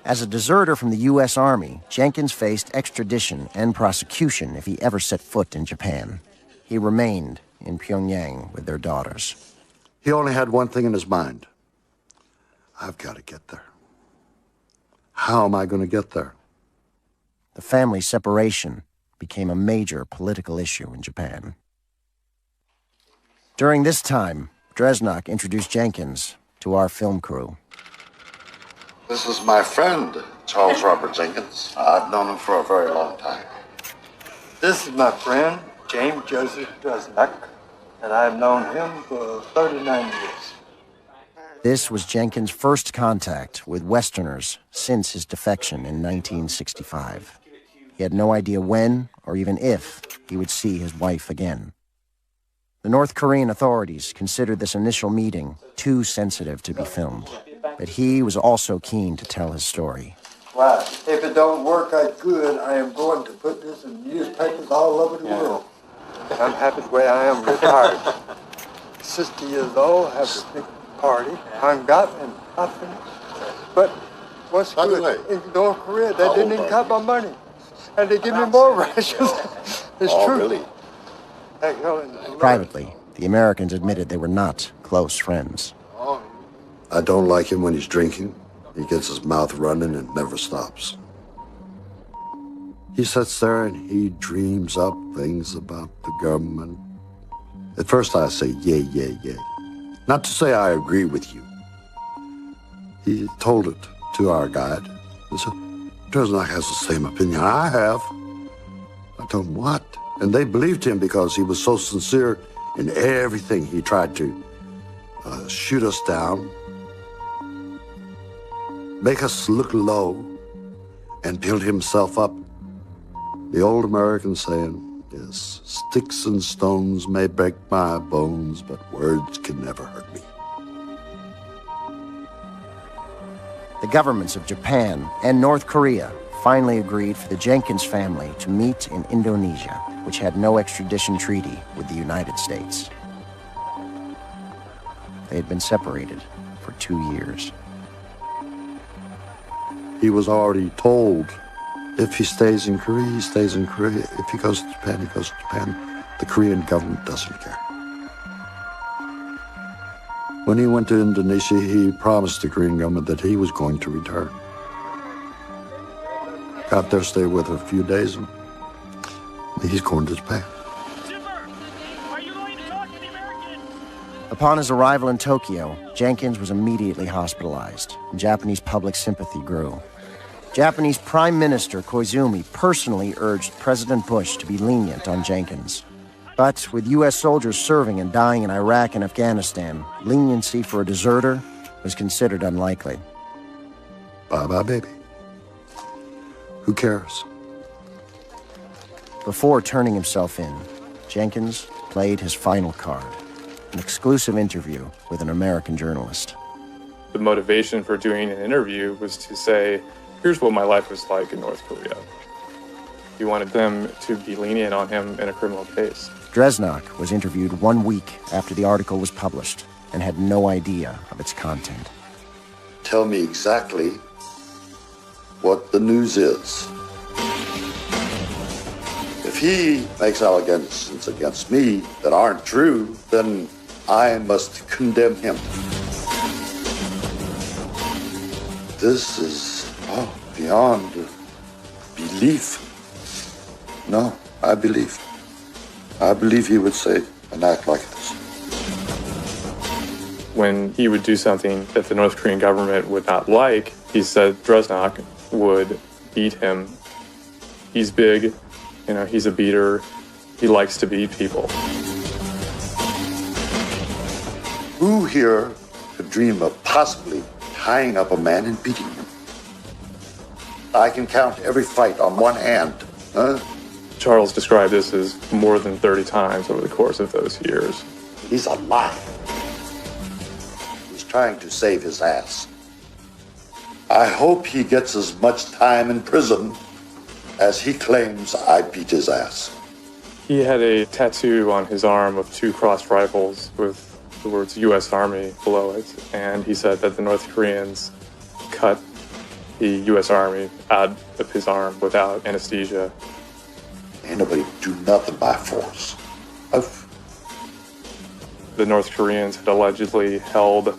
A: As a deserter from the U.S. Army, Jenkins faced extradition and prosecution if he ever set foot in Japan. He remained in Pyongyang with their daughters.
G: He only had one thing in his mind. I've got to get there. How am I going to get there?
A: The family separation became a major political issue in Japan. During this time, Dresnok introduced Jenkins to our film crew.
B: This is my friend, Charles Robert Jenkins. I've known him for a very long time.
D: This is my friend, James Joseph Dresnok, and I've known him for 39 years.
A: This was Jenkins' first contact with Westerners since his defection in 1965. He had no idea when or even if he would see his wife again. The North Korean authorities considered this initial meeting too sensitive to be filmed, but he was also keen to tell his story.
F: Well, if it don't work out good, I am going to put this in newspapers all over the world. I'm happy the way I am retired. 60 years old, have a big party, hung out and nothing. But what's good, in North Korea, they didn't even cut my money. And they give me more rations. It's true. Really?
A: Privately, the Americans admitted they were not close friends.
G: I don't like him when he's drinking. He gets his mouth running and never stops. He sits there and he dreams up things about the government. At first I say, yay, yay, yay. Not to say I agree with you. He told it to our guide. He said, Dresnok has the same opinion I have. I told him, what? And they believed him because he was so sincere in everything. He tried to shoot us down, make us look low, and build himself up. The old American saying is, sticks and stones may break my bones, but words can never hurt me.
A: The governments of Japan and North Korea finally agreed for the Jenkins family to meet in Indonesia, which had no extradition treaty with the United States. They had been separated for 2 years.
G: He was already told, if he stays in Korea, he stays in Korea. If he goes to Japan, he goes to Japan. The Korean government doesn't care. When he went to Indonesia, he promised the Korean government that he was going to return. Got there, stayed with her a few days, and he's going to Japan.
A: Upon his arrival in Tokyo, Jenkins was immediately hospitalized, and Japanese public sympathy grew. Japanese Prime Minister Koizumi personally urged President Bush to be lenient on Jenkins. But with U.S. soldiers serving and dying in Iraq and Afghanistan, leniency for a deserter was considered unlikely.
G: Bye-bye, baby. Who cares?
A: Before turning himself in, Jenkins played his final card, an exclusive interview with an American journalist.
E: The motivation for doing an interview was to say, here's what my life was like in North Korea. He wanted them to be lenient on him in a criminal case.
A: Dresnok was interviewed 1 week after the article was published and had no idea of its content.
G: Tell me exactly what the news is. If he makes allegations against me that aren't true, then I must condemn him. This is beyond belief. No, I believe. I believe he would say and act like this.
E: When he would do something that the North Korean government would not like, he said Dresnok would beat him. He's big, he's a beater. He likes to beat people.
G: Who here could dream of possibly tying up a man and beating him? I can count every fight on one hand.
E: Charles described this as more than 30 times over the course of those years.
G: He's a liar. He's trying to save his ass. I hope he gets as much time in prison as he claims I beat his ass.
E: He had a tattoo on his arm of 2 crossed rifles with the words U.S. Army below it, and he said that the North Koreans cut the U.S. Army out of his arm without anesthesia.
G: Ain't nobody do nothing by force.
E: The North Koreans had allegedly held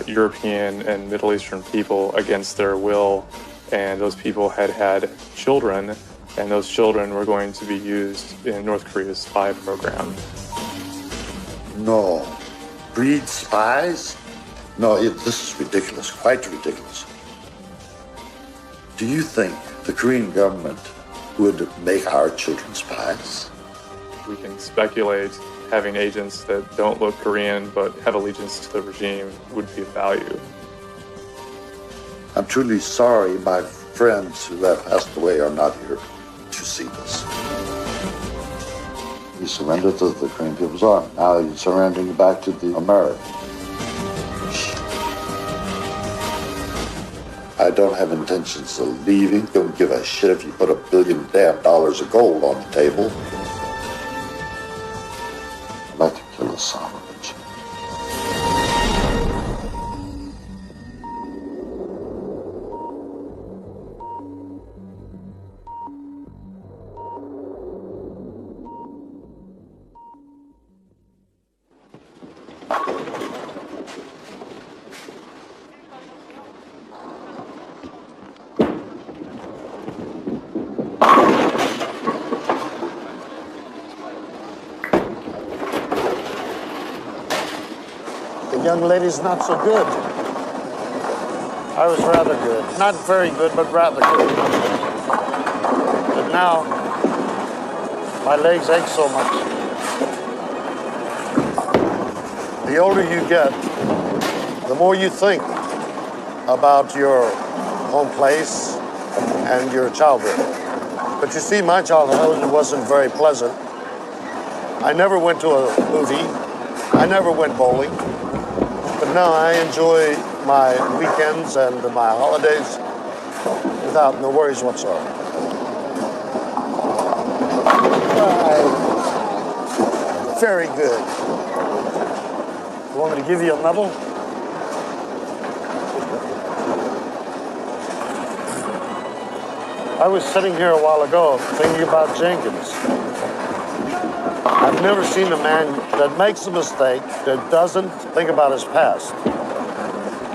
E: European and Middle Eastern people against their will, and those people had had children, and those children were going to be used in North Korea's spy program.
G: No. Breed spies? No, this is ridiculous, quite ridiculous. Do you think the Korean government would make our children spies?
E: We can speculate having agents that don't look Korean but have allegiance to the regime would be of value.
G: I'm truly sorry my friends who have passed away are not here to see this. He surrendered to the Korean People's Army. Now he's surrendering back to the Americans. I don't have intentions of leaving. Don't give a shit if you put $1 billion of gold on the table. I'd like to kill a son of a bitch.
B: The young lady's not so good. I was rather good. Not very good, but rather good. But now, my legs ache so much. The older you get, the more you think about your home place and your childhood. But you see, my childhood wasn't very pleasant. I never went to a movie. I never went bowling. But now I enjoy my weekends and my holidays without no worries whatsoever. Very good. You want me to give you a medal? I was sitting here a while ago thinking about Jenkins. I've never seen a man that makes a mistake that doesn't think about his past.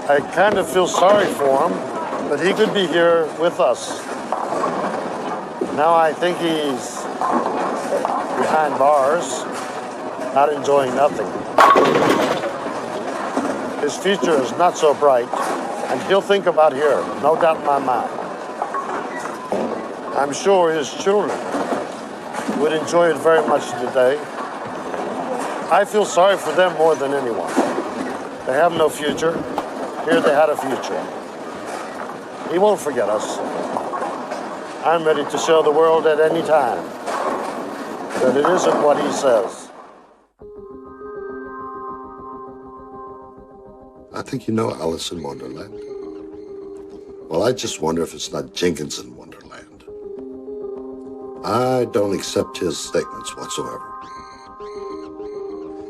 B: I kind of feel sorry for him, but he could be here with us. Now I think he's behind bars, not enjoying nothing. His future is not so bright, and he'll think about here, no doubt in my mind. I'm sure his children would enjoy it very much today. I feel sorry for them more than anyone. They have no future. Here they had a future. He won't forget us. I'm ready to show the world at any time that it isn't what he says.
G: I think you know Alice in Wonderland. Well, I just wonder if it's not Jenkins in Wonderland. I don't accept his statements whatsoever.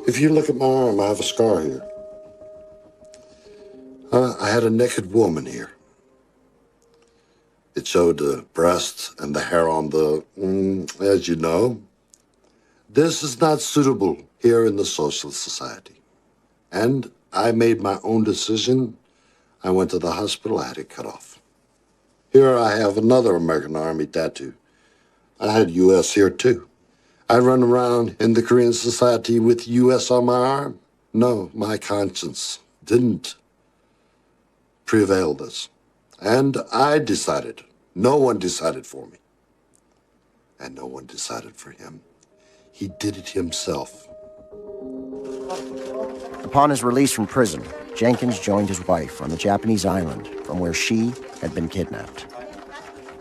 G: If you look at my arm, I have a scar here. I had a naked woman here. It showed the breasts and the hair on the, as you know. This is not suitable here in the socialist society. And I made my own decision. I went to the hospital, I had it cut off. Here I have another American Army tattoo. I had U.S. here too. I run around in the Korean society with U.S. on my arm. No, my conscience didn't prevail this. And I decided. No one decided for me. And no one decided for him. He did it himself.
A: Upon his release from prison, Jenkins joined his wife on the Japanese island from where she had been kidnapped.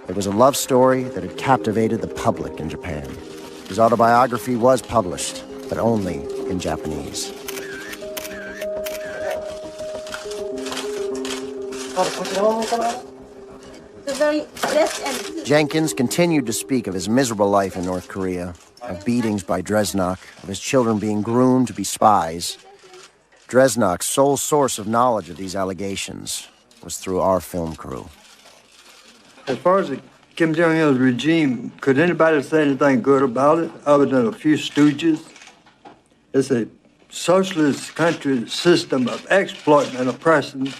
A: It was a love story that had captivated the public in Japan. His autobiography was published, but only in Japanese. Jenkins continued to speak of his miserable life in North Korea, of beatings by Dresnok, of his children being groomed to be spies. Dresnok's sole source of knowledge of these allegations was through our film crew.
M: As far as the Kim Jong-il's regime, could anybody say anything good about it other than a few stooges? It's a socialist country system of exploiting and oppressing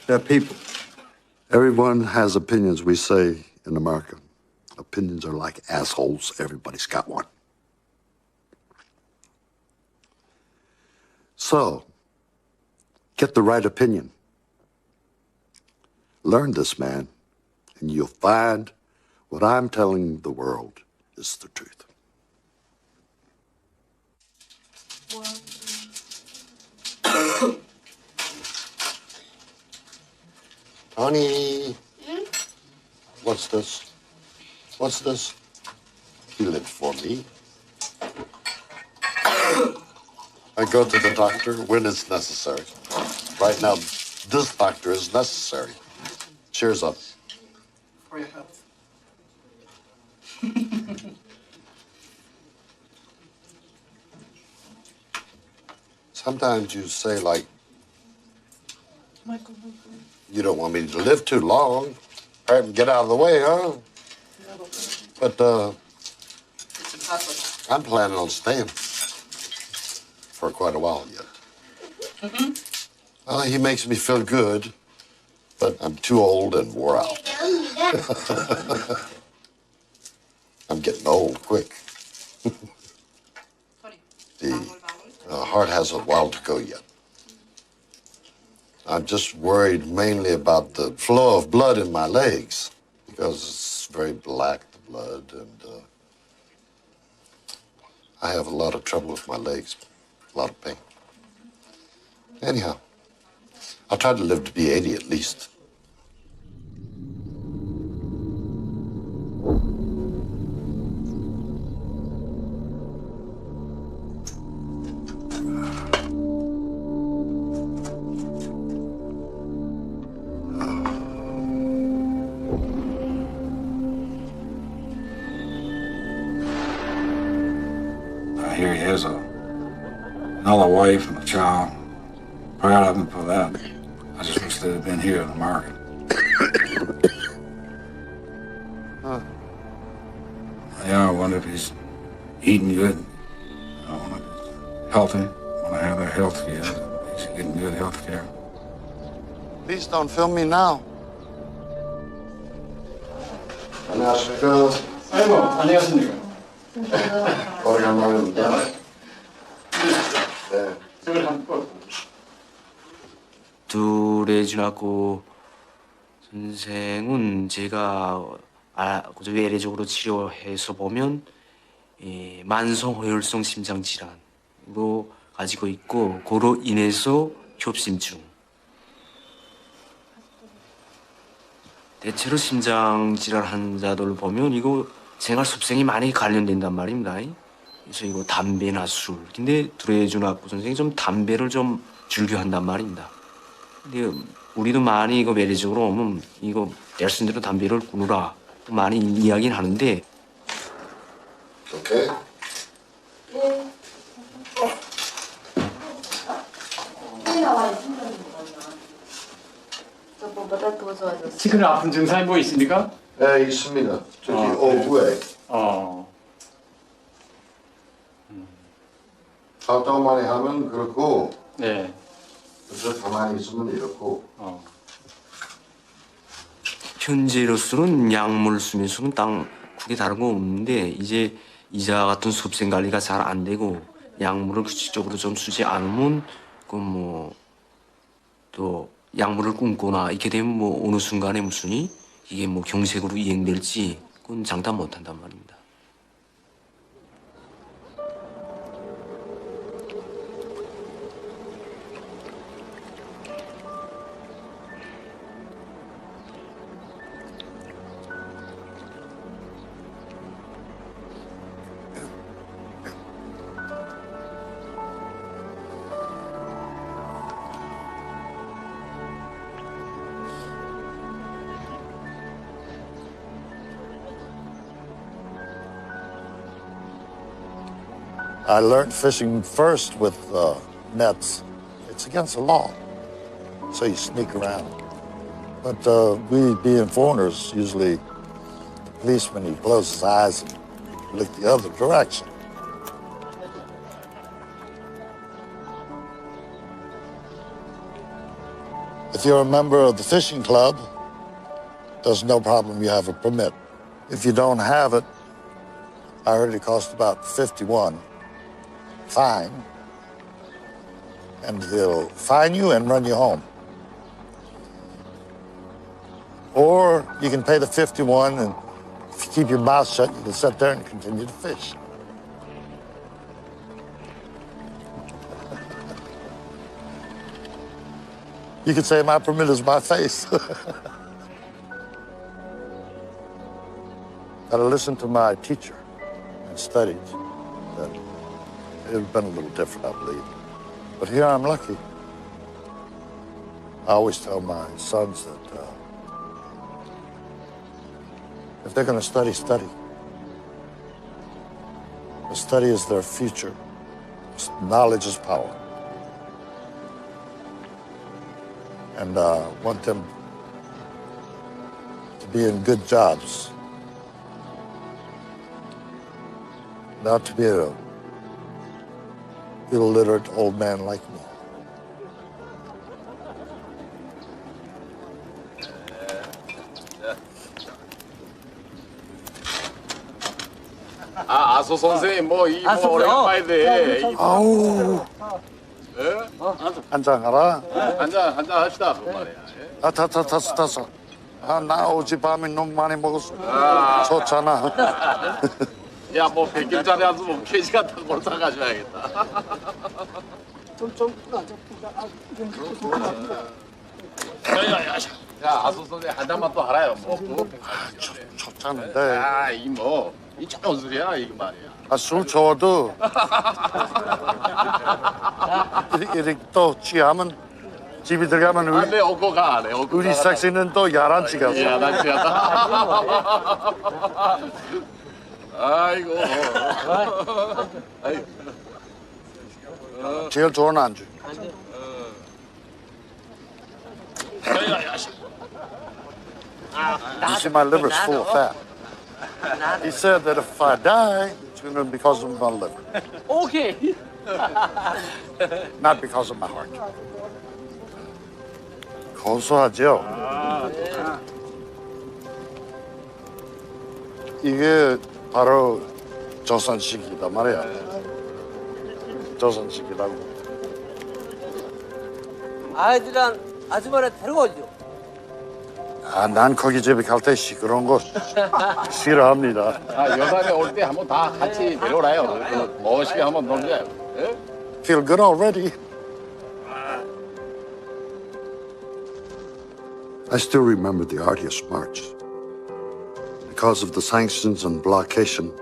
M: their people.
G: Everyone has opinions, we say in America. Opinions are like assholes. Everybody's got one. So, get the right opinion. Learn this, man, and you'll find what I'm telling the world is the truth. Honey, what's this? What's this? Feel it for me. I go to the doctor when it's necessary. Right now, this doctor is necessary. Cheers up.
V: For your health.
G: Sometimes you say, like, you don't want me to live too long. Hurry up and get out of the way, huh? But,
V: It's impossible.
G: I'm planning on staying for quite a while yet. Well, he makes me feel good, but I'm too old and wore out. I'm getting old quick. The heart has a while to go yet. I'm just worried mainly about the flow of blood in my legs because it's very black, the blood, and I have a lot of trouble with my legs, a lot of pain. Anyhow, I'll try to live to be 80 at least.
H: Here he has another wife and a child. Proud of him for that. I just wish they'd have been here in America. Yeah, I wonder if he's eating good. I wonder if he's healthy. I want to have their health care. He's getting good health care.
B: Please don't film me now.
G: 안녕하십니까.
V: 아이고, 안녕하십니까.
G: 오래간만입니다. 네.
L: 드레즈나크 선생은 제가 외래적으로 치료해서 보면 만성 허혈성 심장 질환으로 가지고 있고 그로 인해서 협심증. 대체로 심장 질환 환자들 보면 이거 생활 습성이 많이 관련된단 말입니다. 그래서 이거 담배나 술. 근데 드레즈나크 선생이 좀 담배를 좀 즐겨한단 말입니다. 근데 우리도 많이 이거 외래적으로 오면 이거 낼슨 대로 담배를 끊으라 많이 이야기는 하는데.
G: 오케이.
V: 최근에 아픈 증상이 뭐 있습니까?
G: 네, 있습니다. 저기 오후에. 활동 많이 하면 그렇고.
V: 네.
G: 그래서 가만히 있으면 이렇고.
L: 현재로서는 약물 수면수는 크게 다른 거 없는데 이제 이자 같은 습생 관리가 잘 안 되고 약물을 규칙적으로 좀 쓰지 않으면 또 약물을 끊거나 이렇게 되면 어느 순간에 이게 경색으로 이행될지 그건 장담 못 한단 말입니다.
B: I learned fishing first with nets. It's against the law, so you sneak around. But we, being foreigners, usually the policeman, he closes his eyes and look the other direction. If you're a member of the fishing club, there's no problem, you have a permit. If you don't have it, I heard it cost about 51. Fine, and he'll fine you and run you home. Or you can pay the 51, and if you keep your mouth shut, you can sit there and continue to fish. You could say my permit is my face. Had I listened to my teacher and studied, then it would have been a little different, I believe. But here I'm lucky. I always tell my sons that if they're going to study, study. The study is their future. Knowledge is power. And want them to be in good jobs. Not to be a illiterate old man like me.
K: 아소 선생님 오랜만인데.
B: 아우. 한잔 하라.
K: 한잔 합시다 그 말이야.
B: 탔어. 나 어젯밤에 너무 많이 먹었어. 좋잖아.
K: 야, 뭐 100개짜리 한 뭐 케이지 같은 걸 사가줘야겠다. 야, 아소 선생님 한 잔만 또 하라요. 뭐.
B: 좋잖은데.
K: 아, 이 뭐. 이 좋은 소리야 이거 말이야.
B: 술 줘도 이렇게 또 취하면 집에 들어가면
K: 안 돼, 오고 가.
B: 우리 섹시는 또 야란치가.
K: 야란치가. 아이고.
B: 제일 좋은 안주. You see, my liver's full of fat. He said that if I die, it's going to be because of my liver.
V: Okay.
B: Not because of my heart. 고소하죠? 이게 바로 조선식이다 말이야. 조선식이라고.
N: 아이들이랑 아줌마를 데려오죠.
B: 난 거기 집에 갈 때 시끄러운 거 싫어합니다.
K: 여산에 올 때 한번 다 같이 내려오라요. 멋있게 한번 놀자.
B: Feel good already. I still remember the Arduous March. Because of the sanctions and blockation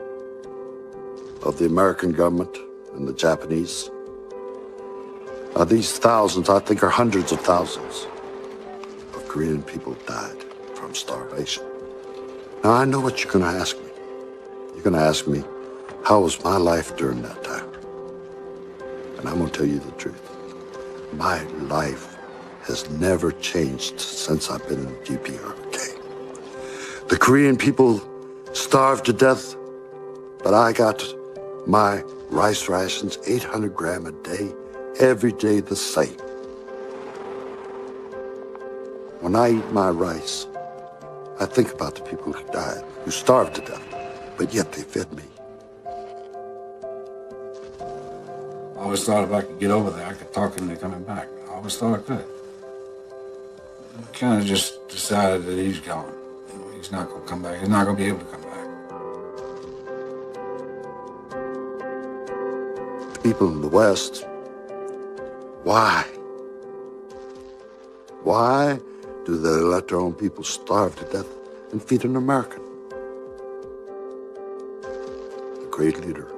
B: of the American government and the Japanese, these thousands, I think, are hundreds of thousands of Korean people died from starvation. Now, I know what you're going to ask me. You're going to ask me, how was my life during that time? And I'm going to tell you the truth. My life has never changed since I've been in DPRK. The Korean people starved to death, but I got my rice rations, 800 grams a day, every day the same. When I eat my rice, I think about the people who died, who starved to death, but yet they fed me.
H: I always thought if I could get over there, I could talk him into coming back. I always thought I could. I kind of just decided that he's gone. He's not going to come back. He's not going to be able to come back.
B: The people in the West, why? Why do they let their own people starve to death and feed an American? The great leader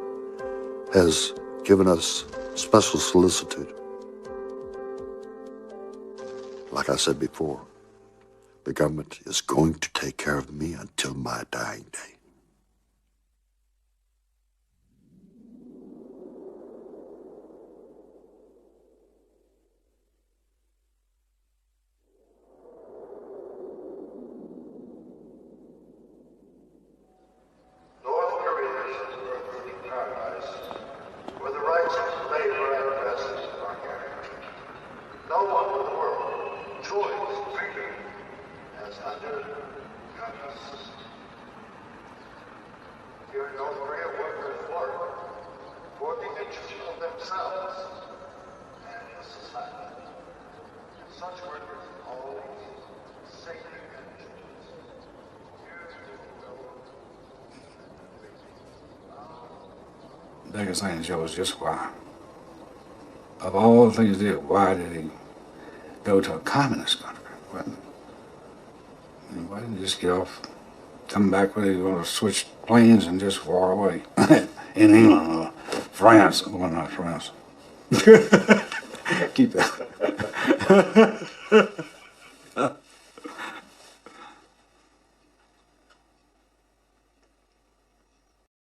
B: has given us special solicitude. Like I said before, the government is going to take care of me until my dying day.
H: The biggest thing, Joe, is just why. Of all the things he did, why did he go to a communist country. Why didn't you just get off, come back when you want to switch planes and just far away? In England or France, well, not France. Keep that.